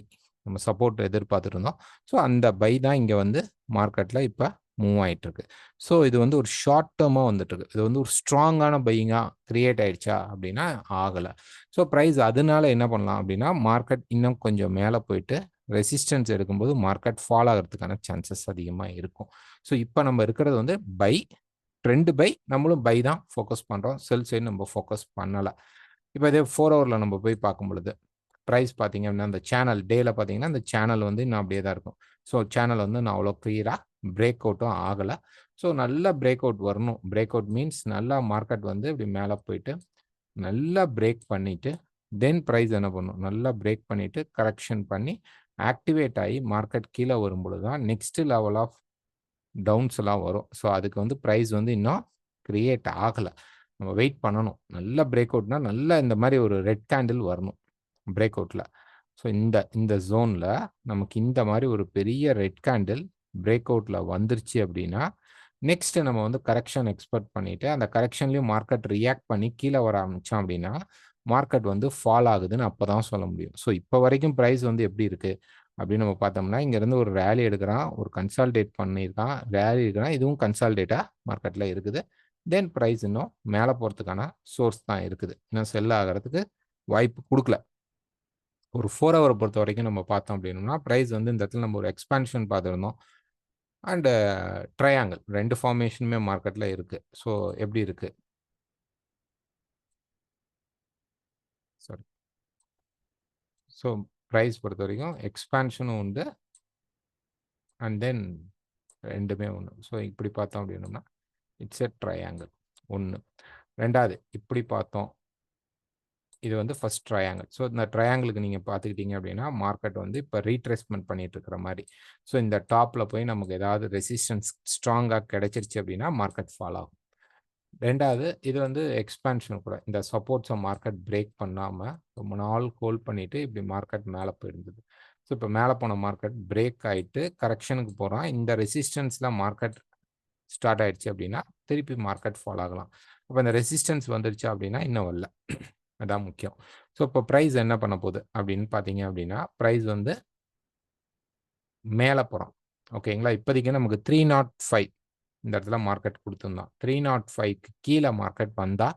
நம்ம சப்போர்ட் எதிர்பார்த்துட்டு இருந்தோம். ஸோ அந்த பை தான் இங்கே வந்து மார்க்கெட்டில் இப்போ மூவ் ஆகிட்டு இருக்கு. ஸோ இது வந்து ஒரு ஷார்ட் டேர்மாக வந்துட்டு இருக்கு. இது வந்து ஒரு ஸ்ட்ராங்கான பையிங்காக கிரியேட் ஆயிடுச்சா அப்படின்னா ஆகலை. ஸோ ப்ரைஸ் அதனால என்ன பண்ணலாம் அப்படின்னா மார்க்கெட் இன்னும் கொஞ்சம் மேலே போயிட்டு ரெசிஸ்டன்ஸ் எடுக்கும்போது மார்க்கெட் ஃபால் ஆகிறதுக்கான சான்சஸ் அதிகமாக இருக்கும். ஸோ இப்போ நம்ம இருக்கிறது வந்து பை, ட்ரெண்ட் பை, நம்மளும் பை தான் ஃபோக்கஸ் பண்ணுறோம். செல் சைடு நம்ம ஃபோக்கஸ் பண்ணலை. இப்போ இதே 4 ஹவரில் நம்ம போய் பார்க்கும் பொழுது ப்ரைஸ் பார்த்தீங்க அப்படின்னா அந்த சேனல் டேல பார்த்தீங்கன்னா அந்த சேனல் வந்து இன்னும் அப்படியே தான் இருக்கும். ஸோ சேனல் வந்து நான் அவ்வளோ கிளியராக பிரேக் அவுட்டும் ஆகலை. ஸோ நல்லா பிரேக் அவுட் வரணும். பிரேக் அவுட் மீன்ஸ் நல்லா மார்க்கெட் வந்து இப்படி மேலே போயிட்டு நல்லா பிரேக் பண்ணிட்டு தென் ப்ரைஸ் என்ன பண்ணும், நல்லா பிரேக் பண்ணிட்டு கரெக்ஷன் பண்ணி ஆக்டிவேட் ஆகி மார்க்கெட் கீழே வரும்பொழுது தான் நெக்ஸ்ட் லெவல் ஆஃப் டவுன்ஸ் எல்லாம் வரும். ஸோ அதுக்கு வந்து ப்ரைஸ் வந்து இன்னும் கிரியேட் ஆகலை. நம்ம வெயிட் பண்ணணும். நல்ல பிரேக் அவுட்னா நல்லா இந்த மாதிரி ஒரு ரெட் கேண்டில் வரணும் பிரேக் அவுட்டில். ஸோ இந்த இந்த ஜோனில் நமக்கு இந்த மாதிரி ஒரு பெரிய ரெட் கேண்டில் பிரேக் அவுட்டில் வந்துருச்சு அப்படின்னா நெக்ஸ்ட் நம்ம வந்து கரெக்ஷன் எக்ஸ்பெக்ட் பண்ணிட்டு அந்த கரெக்ஷன்லையும் மார்க்கெட் ரியாக்ட் பண்ணி கீழே வர ஆரம்பிச்சோம் அப்படின்னா மார்க்கெட் வந்து ஃபால் ஆகுதுன்னு அப்போ தான் சொல்ல முடியும். ஸோ இப்போ வரைக்கும் ப்ரைஸ் வந்து எப்படி இருக்குது அப்படின்னு நம்ம பார்த்தோம்னா இங்கேருந்து ஒரு ரேலி எடுக்கிறான், ஒரு கன்சால்டேட் பண்ணியிருக்கான், ரேலி இருக்கிறான், இதுவும் கன்சால்டேட்டாக மார்க்கெட்டில் இருக்குது. தென் ப்ரைஸ் இன்னும் மேலே போகிறதுக்கான சோர்ஸ் தான் இருக்குது. இன்னும் செல் ஆகிறதுக்கு வாய்ப்பு கொடுக்கல. ஒரு 4 ஹவரை பொறுத்த வரைக்கும் நம்ம பார்த்தோம் அப்படின்னா ப்ரைஸ் வந்து இந்த இடத்துல நம்ம ஒரு எக்ஸ்பான்ஷன் பார்த்துருந்தோம் அண்ட் ட்ரையாங்கிள் 2 ஃபார்மேஷனுமே மார்க்கெட்டில் இருக்குது. ஸோ எப்படி இருக்குது சாரி ஸோ ப்ரைஸ் பொறுத்த வரைக்கும் எக்ஸ்பான்ஷனும் உண்டு அண்ட் தென் ரெண்டுமே ஒன்று. ஸோ இப்படி பார்த்தோம் அப்படின்னோம்னா இட்ஸ் எ ட்ரையாங்கிள் ஒன்று. ரெண்டாவது இப்படி பார்த்தோம், இது வந்து ஃபர்ஸ்ட் ட்ரையாங்கிள். ஸோ இந்த ட்ரையாங்கிளுக்கு நீங்கள் பார்த்துக்கிட்டீங்க அப்படின்னா மார்க்கெட் வந்து இப்போ ரீட்ரேஸ்மெண்ட் பண்ணிட்டு இருக்கிற மாதிரி. ஸோ இந்த டாப்பில் போய் நமக்கு ஏதாவது ரெசிஸ்டன்ஸ் ஸ்ட்ராங்காக கிடைச்சிருச்சு அப்படின்னா மார்க்கெட் ஃபால் ஆகும். ரெண்டாவது இது வந்து எக்ஸ்பான்ஷன் கூட இந்த சப்போர்ட்ஸை மார்க்கெட் பிரேக் பண்ணாமல் ரொம்ப நாள் ஹோல்ட் பண்ணிட்டு இப்படி மார்க்கெட் மேலே போயிருந்தது. ஸோ இப்போ மேலே போன மார்க்கெட் பிரேக் ஆகிட்டு கரெக்ஷனுக்கு போகிறோம். இந்த ரெசிஸ்டன்ஸில் மார்க்கெட் ஸ்டார்ட் ஆயிடுச்சு அப்படின்னா திருப்பி மார்க்கெட் ஃபால் ஆகலாம். அப்போ இந்த ரெசிஸ்டன்ஸ் வந்துருச்சு அப்படின்னா இன்னும் வரல. அதான் முக்கியம். ஸோ இப்போ ப்ரைஸ் என்ன பண்ண போகுது அப்படின்னு பார்த்தீங்க அப்படின்னா ப்ரைஸ் வந்து மேலே போகிறோம். ஓகேங்களா? இப்போதைக்கு நமக்கு 305 இந்த இடத்துல மார்க்கெட் கொடுத்துருந்தோம். 305க்கு கீழே மார்க்கெட் வந்தால்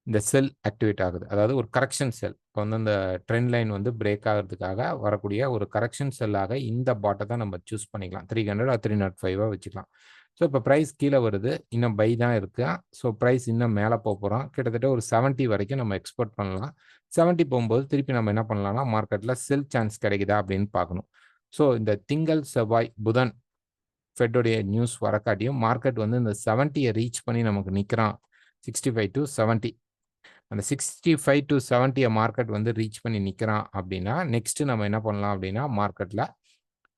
இந்த செல் ஆக்டிவேட் ஆகுது. அதாவது ஒரு கரெக்ஷன் செல். இப்போ வந்து இந்த ட்ரெண்ட் லைன் வந்து பிரேக் ஆகிறதுக்காக வரக்கூடிய ஒரு கரெக்ஷன் செல்லாக இந்த பாட்டை தான் நம்ம சூஸ் பண்ணிக்கலாம். 300 ஆர் 305 வச்சுக்கலாம். ஸோ இப்போ ப்ரைஸ் கீழே வருது, இன்னும் பை தான் இருக்கு. ஸோ ப்ரைஸ் இன்னும் மேலே போகிறோம். கிட்டத்தட்ட ஒரு 70 வரைக்கும் நம்ம எக்ஸ்பெக்ட் பண்ணலாம். 70 போகும்போது திருப்பி நம்ம என்ன பண்ணலாம்னா மார்க்கெட்டில் செல் சான்ஸ் கிடைக்குதா அப்படின்னு பார்க்கணும். ஸோ இந்த திங்கள், செவ்வாய், புதன் ஃபெட்டோடைய நியூஸ் வரக்காட்டியும் மார்க்கெட் வந்து இந்த 70யை ரீச் பண்ணி நமக்கு நிற்கிறான். 65 to 70 அந்த 65 to 70 மார்க்கெட் வந்து ரீச் பண்ணி நிற்கிறான் அப்படின்னா நெக்ஸ்ட் நம்ம என்ன பண்ணலாம் அப்படின்னா மார்க்கெட்டில்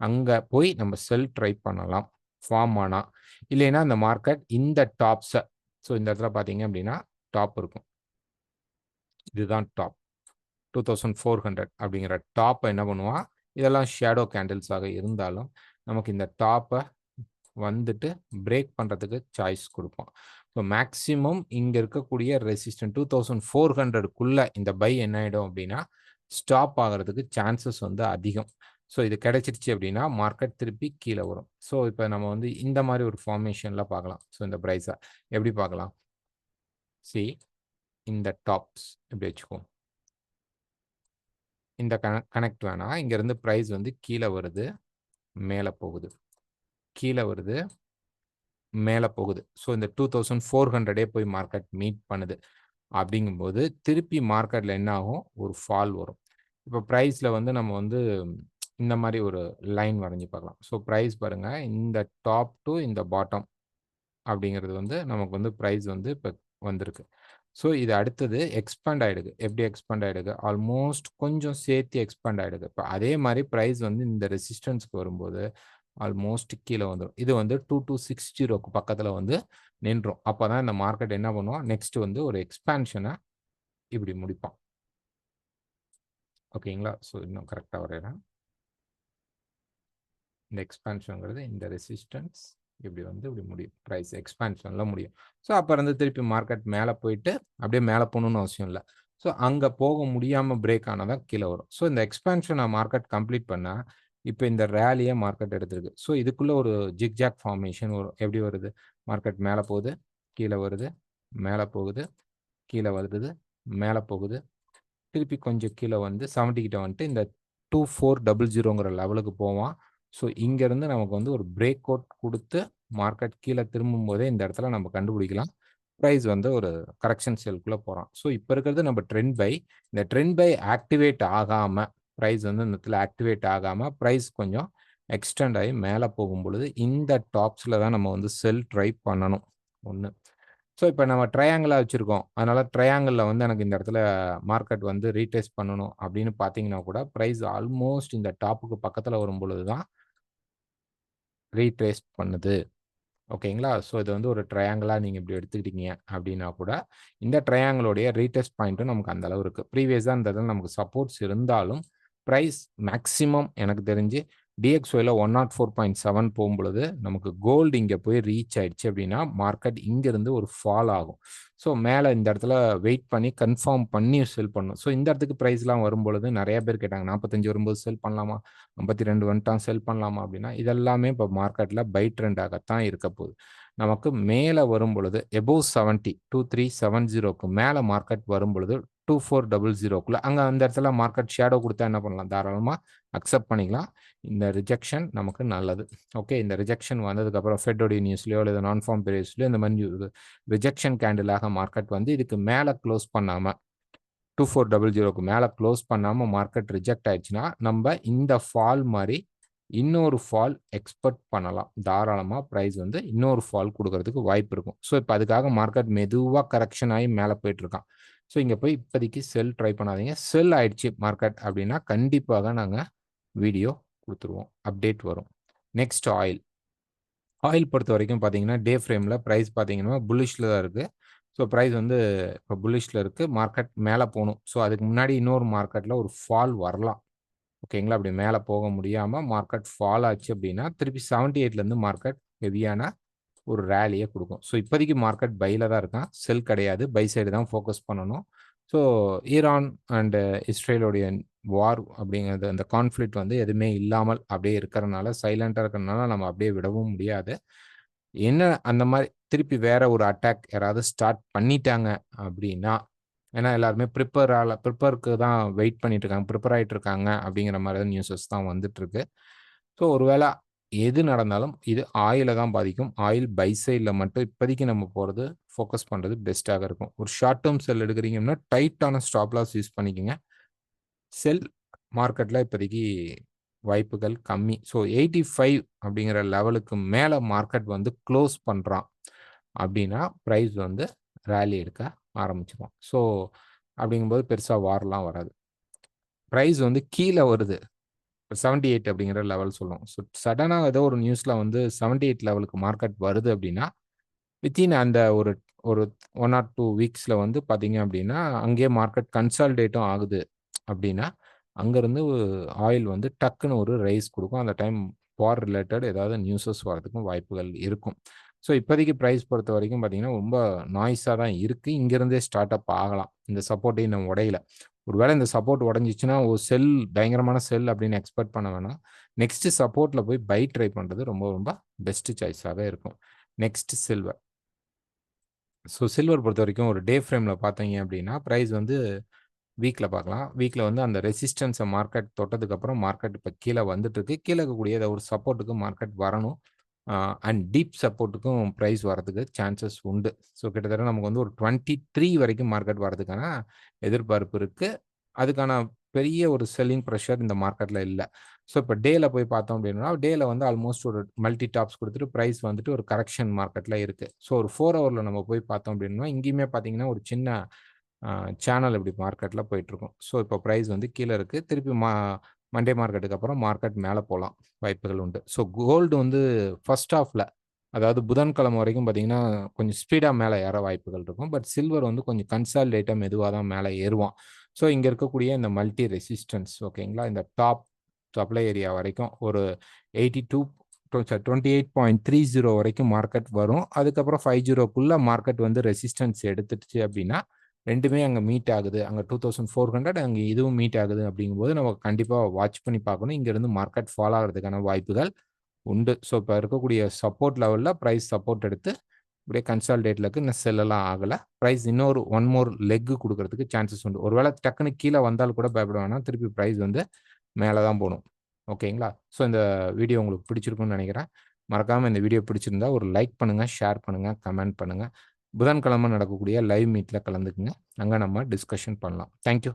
அங்கே போய் நம்ம செல் ட்ரை பண்ணலாம் ஃபார்ம் ஆனால். இல்லைன்னா அந்த மார்க்கெட் இந்த டாப்ஸை ஸோ இந்த இடத்துல பார்த்தீங்க அப்படின்னா டாப் இருக்கும், இதுதான் டாப் 2400 அப்படிங்கிற டாப்பை என்ன பண்ணுவான், இதெல்லாம் ஷேடோ கேண்டில்ஸாக இருந்தாலும் நமக்கு இந்த டாப்பை வந்துட்டு பிரேக் பண்ணுறதுக்கு சாய்ஸ் கொடுப்போம். ஸோ மேக்ஸிமம் இங்கே இருக்கக்கூடிய ரெசிஸ்டன்ட் 2400க்குள்ளே இந்த பை என்ன ஆகிடும் அப்படின்னா ஸ்டாப் ஆகிறதுக்கு சான்சஸ் வந்து அதிகம். ஸோ இது கிடைச்சிருச்சு அப்படின்னா மார்க்கெட் திருப்பி கீழே வரும். ஸோ இப்போ நம்ம வந்து இந்த மாதிரி ஒரு ஃபார்மேஷனில் பார்க்கலாம். ஸோ இந்த ப்ரைஸை எப்படி பார்க்கலாம், சி இந்த டாப்ஸ் எப்படி வச்சுக்கோம், இந்த கனெக்ட் வேணாம், இங்கேருந்து ப்ரைஸ் வந்து கீழே வருது, மேலே போகுது, கீழே வருது, மேலே போகுது. ஸோ இந்த 2400 போய் மார்க்கெட் மீட் பண்ணுது. அப்படிங்கும்போது திருப்பி மார்க்கெட்டில் என்ன ஆகும், ஒரு ஃபால் வரும். இப்போ ப்ரைஸில் வந்து நம்ம வந்து இந்த மாதிரி ஒரு லைன் வரைஞ்சி பார்க்கலாம். ஸோ ப்ரைஸ் பாருங்கள், இந்த டாப் டு இந்த பாட்டம் அப்படிங்கிறது வந்து நமக்கு வந்து ப்ரைஸ் வந்து இப்போ வந்திருக்கு. ஸோ இது அடுத்தது எக்ஸ்பேண்ட் ஆகிடுது. எப்படி எக்ஸ்பேண்ட் ஆகிடுது, ஆல்மோஸ்ட் கொஞ்சம் சேர்த்து எக்ஸ்பேண்ட் ஆகிடுது. இப்போ அதே மாதிரி ப்ரைஸ் வந்து இந்த ரெசிஸ்டன்ஸ்க்கு வரும்போது ஆல்மோஸ்ட் கீழே வந்துடும். இது வந்து 2260க்கு பக்கத்தில் வந்து நின்றோம். அப்போ தான் இந்த மார்க்கெட் என்ன பண்ணுவோம், நெக்ஸ்ட் வந்து ஒரு எக்ஸ்பேன்ஷனை இப்படி முடிப்பான். ஓகேங்களா? ஸோ இன்னும் கரெக்டாக வரைகிறேன். இந்த எக்ஸ்பேன்ஷனுங்கிறது இந்த ரெசிஸ்டன்ஸ் இப்படி வந்து இப்படி முடியும், ப்ரைஸ் எக்ஸ்பேன்ஷனில் முடியும். ஸோ அப்போ இருந்து திருப்பி மார்க்கெட் மேலே போயிட்டு அப்படியே மேலே போகணுன்னு அவசியம் இல்லை. ஸோ அங்க போக முடியாம பிரேக் ஆனா தான் கீழ வரும். ஸோ இந்த எக்ஸ்பான்ஷன மார்க்கெட் கம்ப்ளீட் பண்ணா, இப்ப இந்த ரேலிய மார்க்கெட் எடுத்திருக்கு. ஸோ இதுக்குள்ள ஒரு ஜிக்ஜாக் ஃபார்மேஷன் வரும். எப்படி வருது? மார்க்கெட் மேல போகுது, கீழ வருது, மேல போகுது, கீழ வருது, மேல போகுது. திருப்பி கொஞ்சம் கீழ வந்து 70 கிட்ட வந்துட்டு இந்த 2400ங்கிற லெவலுக்கு போவான். ஸோ இங்கருந்து நமக்கு வந்து ஒரு பிரேக் அவுட் குடுத்து மார்க்கெட் கீழ திரும்பும்போதே இந்த இடத்துல நம்ம கண்டுபிடிக்கலாம். பிரைஸ் வந்து ஒரு கரெக்ஷன் சேல்க்குள்ள போறான். ஸோ இப்ப இருக்கிறது நம்ம ட்ரெண்ட் பை. இந்த ட்ரெண்ட் பை ஆக்டிவேட் ஆகாம பிரைஸ் வந்து இந்த இடத்துல ஆக்டிவேட் ஆகாம பிரைஸ் கொஞ்சம் எக்ஸ்டெண்ட் ஆயி மேல போகும்பொழுது இந்த டாப்ஸ்ல தான் நம்ம வந்து செல் ட்ரை பண்ணணும். 1. ஸோ இப்ப நம்ம ட்ரையாங்கிளா வச்சிருக்கோம். அதனால ட்ரையாங்கிள்ல வந்து எனக்கு இந்த இடத்துல மார்க்கெட் வந்து ரீட்ரேஸ் பண்ணணும் அப்படின்னு பார்த்தீங்கன்னா கூட, பிரைஸ் ஆல்மோஸ்ட் இந்த டாப்புக்கு பக்கத்துல வரும்பொழுது தான் ரீட்ரேஸ் பண்ணுது. ஓகேங்களா? ஸோ இது வந்து ஒரு ட்ரையாங்கிளா நீங்க இப்படி எடுத்துக்கிட்டீங்க அப்படின்னா கூட, இந்த ட்ரையாங்கிளோடைய ரீடெஸ்ட் பாயிண்ட்டும் நமக்கு அந்த அளவு இருக்கு. ப்ரீவியஸா இந்த இடத்துல நமக்கு சப்போர்ட்ஸ் இருந்தாலும், பிரைஸ் மேக்ஸிமம் எனக்கு தெரிஞ்சு DXYல 104.7 போகும்பொழுது, நமக்கு கோல்டு இங்க போய் ரீச் ஆயிடுச்சு அப்படின்னா, மார்க்கெட் இங்கிருந்து ஒரு ஃபால் ஆகும். ஸோ மேல இந்த இடத்துல வெயிட் பண்ணி கன்ஃபார்ம் பண்ணி செல் பண்ணணும். ஸோ இந்த இடத்துக்கு பிரைஸ்லாம் வரும்பொழுது நெறைய பேர் கேட்டாங்க. 45 வரும்போது செல் பண்ணலாமா? 52 வந்துட்டான் செல் பண்ணலாமா? அப்படின்னா, இதெல்லாமே இப்ப மார்க்கெட்ல பை ட்ரெண்டாகத்தான் இருக்க போகுது. நமக்கு மேல வரும்பொழுது எபோவ் 70 2370க்கு மேல மார்க்கெட் வரும்பொழுது 2400க்குள்ள அங்க அந்த இடத்துல மார்க்கெட் ஷேடோ குடுத்தா என்ன பண்ணலாம்? தாராளமா அக்செப்ட் பண்ணிக்கலாம். இந்த ரிஜெக்ஷன் நமக்கு நல்லது. ஓகே. இந்த ரிஜெக்ஷன் வந்ததுக்கப்புறம் ஃபெட்டோடைய நியூஸ்லயோ இல்ல நான் ஃபார்ம் பீரியட்ஸ்லயோ இந்த மாரி ரிஜெக்ஷன் கேண்டிலாக மார்க்கெட் வந்து இதுக்கு மேல குளோஸ் பண்ணாம 2400க்கு மேல குளோஸ் பண்ணாம மார்க்கெட் ரிஜெக்ட் ஆயிடுச்சுன்னா, நம்ப இந்த ஃபால் மாரி இன்னொரு ஃபால் எக்ஸ்பெக்ட் பண்ணலாம். தாராளமா பிரைஸ் வந்து இன்னொரு ஃபால் குடுக்கறதுக்கு வாய்ப்பு இருக்கும். ஸோ, இப்ப அதுக்காக மார்க்கெட் மெதுவா கரெக்ஷன் ஆயி மேல போயிட்டு இருக்கான். ஸோ, இங்க போய் இப்போதைக்கு செல் ட்ரை பண்ணாதீங்க. செல் ஆயிடுச்சு மார்க்கெட் அப்படின்னா, கண்டிப்பாக நாங்க வீடியோ குடுத்துருவோம். அப்டேட் வரும். Next oil. ஆயில் பொறுத்தவரைக்கும் பார்த்தீங்கன்னா, டே ஃப்ரேம்ல பிரைஸ் பார்த்தீங்கன்னா, புல்லிஷ்ல தான் இருக்கு. ஸோ, பிரைஸ் வந்து இப்ப புல்லிஷ்ல இருக்கு. மார்க்கெட் மேல போணும். ஸோ, அதுக்கு முன்னாடி இன்னொரு மார்க்கெட்ல ஒரு ஃபால் வரலாம். ஓகேங்களா? அப்படி மேல போக முடியாம மார்க்கெட் ஃபால் ஆச்சு அப்படின்னா, திருப்பி 78லேருந்து மார்க்கெட் ஹெவியான ஒரு ரேலிய குடுக்கும். ஸோ, இப்போதைக்கு மார்க்கெட் பைல தான் இருக்கான். செல் கிடையாது. பை சைடு தான் ஃபோக்கஸ் பண்ணணும். ஸோ, ஈரான் அண்ட் இஸ்ரேலுடைய வார் அப்படிங்கிறது அந்த கான்ஃப்ளிக்ட் வந்து எதுவுமே இல்லாமல் அப்படியே இருக்கிறனால, சைலன்ட்டா இருக்கிறனால நம்ம அப்படியே விடவும் முடியாது. என்ன அந்த மாரி திருப்பி வேற ஒரு அட்டாக் யாராவது ஸ்டார்ட் பண்ணிட்டாங்க அப்படின்னா, ஏன்னா எல்லாருமே ப்ரிப்பேருக்கு தான் வெயிட் பண்ணிட்டு இருக்காங்க. ப்ரிப்பேர் ஆயிட்டு இருக்காங்க அப்படிங்கிற மாரி தான் நியூஸஸ் தான் வந்துட்டு இருக்கு. ஸோ ஒருவேள எது நடந்தாலும் இது ஆயில தான் பாதிக்கும். ஆயில் பை சைட்ல மட்டும் இப்போதைக்கு நம்ம போறது, ஃபோக்கஸ் பண்றது பெஸ்ட்டாக இருக்கும். ஒரு ஷார்ட் டெர்ம் செல் எடுக்கிறீங்கன்னா, டைட்டான ஸ்டாப் லாஸ் யூஸ் பண்ணிக்கங்க. செல் மார்க்கெட்ல இப்போதைக்கு வாய்ப்புகள் கம்மி. ஸோ 85 அப்படிங்கிற லெவலுக்கு மேல மார்க்கெட் வந்து குளோஸ் பண்றான் அப்படின்னா, பிரைஸ் வந்து ராலி எடுக்க ஆரம்பிச்சுரும். ஸோ அப்படிங்கும்போது பெருசா வார்லாம் வராது. பிரைஸ் வந்து கீழ வருது. 78 அப்படிங்கிற லெவல் சொல்லும். ஸோ சடனா ஏதோ ஒரு நியூஸ்ல வந்து 78 லெவலுக்கு மார்க்கெட் வருது அப்படின்னா, வித்தின் அந்த ஒரு ஒரு 1 ஆர் 2 வீக்ஸ்ல வந்து பார்த்தீங்க அப்படின்னா, அங்கேயே மார்க்கெட் கன்சாலிடேட்டும் ஆகுது அப்படின்னா, அங்கருந்து ஆயில் வந்து டக்குன்னு ஒரு ரைஸ் குடுக்கும். அந்த டைம் வார் ரிலேட்டட் ஏதாவது நியூஸஸ் வரதுக்கும் வாய்ப்புகள் இருக்கும். ஸோ இப்போதைக்கு பிரைஸ் பொறுத்தவரைக்கும் பார்த்தீங்கன்னா, ரொம்ப நாய்ஸா தான் இருக்கு. இங்கிருந்தே ஸ்டார்ட் அப் ஆகலாம். இந்த சப்போர்ட்டே இன்னும் உடையல. ஒருவேளை இந்த சப்போர்ட் உடைஞ்சிச்சுன்னா, ஒரு செல் பயங்கரமான செல் அப்படின்னு எக்ஸ்பெக்ட் பண்ண வேணாம். நெக்ஸ்ட் சப்போர்ட்ல போய் பை ட்ரை பண்றது ரொம்ப ரொம்ப பெஸ்ட் சாய்ஸாவே இருக்கும். Next silver. ஸோ சில்வர் பொறுத்தவரைக்கும் ஒரு டே ஃப்ரேம்ல பார்த்தீங்க அப்படின்னா, பிரைஸ் வந்து வீக்ல பார்க்கலாம். வீக்ல வந்து அந்த ரெசிஸ்டன்ஸ மார்க்கெட் தொட்டதுக்கப்புறம் மார்க்கெட் இப்ப கீழ வந்துட்டுருக்கு. கீழ இருக்கக்கூடிய ஏதோ ஒரு சப்போர்ட்க்கு மார்க்கெட் வரணும். அண்ட் டீப் சப்போர்ட்க்கும் பிரைஸ் வரதுக்கு சான்சஸ் உண்டு. ஸோ கிட்டத்தட்ட நமக்கு வந்து ஒரு 23 வரைக்கும் மார்க்கெட் வரதுக்கான எதிர்பார்ப்பு இருக்கு. அதுக்கான பெரிய ஒரு செல்லிங் பிரஷர் இந்த மார்க்கெட்ல இல்ல. ஸோ இப்ப டேல போய் பார்த்தோம் அப்படின்னா, டேல வந்து ஆல்மோஸ்ட் ஒரு மல்டி டாப்ஸ் குடுத்துட்டு பிரைஸ் வந்துட்டு ஒரு கரெக்ஷன் மார்க்கெட்ல இருக்கு. ஸோ ஒரு 4 ஹவர்ல நம்ம போய் பார்த்தோம் அப்படின்னா, இங்கேயுமே பார்த்தீங்கன்னா, ஒரு சின்ன சேனல் இப்படி மார்க்கெட்ல போயிட்டுருக்கும். ஸோ இப்போ பிரைஸ் வந்து கீழ இருக்கு. திருப்பி மண்டே மார்க்கெட்டுக்கு அப்புறம் மார்க்கெட் மேல போலாம். வாய்ப்புகள் உண்டு. ஸோ கோல்டு வந்து ஃபர்ஸ்ட் ஹாஃப்ல அதாவது புதன்கிழமை வரைக்கும் பார்த்தீங்கன்னா, கொஞ்சம் ஸ்பீடா மேல ஏற வாய்ப்புகள் இருக்கும். பட் சில்வர் வந்து கொஞ்சம் கன்சாலிடேட்டா மெதுவா தான் மேல ஏறுவான். ஸோ இங்க இருக்கக்கூடிய இந்த மல்டி ரெசிஸ்டன்ஸ் ஓகேங்களா? இந்த டாப் சப்ளை ஏரியா வரைக்கும் ஒரு 82 28.30 வரைக்கும் மார்க்கெட் வரும். அதுக்கப்புறம் 50க்குள்ள மார்க்கெட் வந்து ரெசிஸ்டன்ஸ் எடுத்துடுச்சு அப்படின்னா, 2மே அங்க மீட் ஆகுது. அங்க 2400 அங்க இதுவும் மீட் ஆகுது அப்படிங்கும்போது, நம்ம கண்டிப்பா வாட்ச் பண்ணி பார்க்கணும். இங்கருந்து மார்க்கெட் ஃபால் ஆகுறதுக்கான வாய்ப்புகள் உண்டு. ஸோ, இப்ப இருக்கக்கூடிய சப்போர்ட் லெவல்ல பிரைஸ் சப்போர்ட் எடுத்து இப்படியே கன்சாலிடேட்ல இருக்கு. இன்னும் செல் எல்லாம் ஆகல. பிரைஸ் இன்னொரு ஒன் மோர் லெக் குடுக்கறதுக்கு சான்சஸ் உண்டு. ஒருவேள டக்குனு கீழ வந்தாலும் கூட பயப்பட வேணாம். திருப்பி பிரைஸ் வந்து மேல தான் போணும். ஓகேங்களா? ஸோ, இந்த வீடியோ உங்களுக்கு பிடிச்சிருக்கும்னு நெனைக்கிறேன். மறக்காம இந்த வீடியோ பிடிச்சிருந்தா ஒரு லைக் பண்ணுங்க, ஷேர் பண்ணுங்க, கமெண்ட் பண்ணுங்க. புதன்கிழமை நடக்கக்கூடிய லைவ் மீட்ல கலந்துக்குங்க. அங்க நம்ம டிஸ்கஷன் பண்ணலாம். Thank you.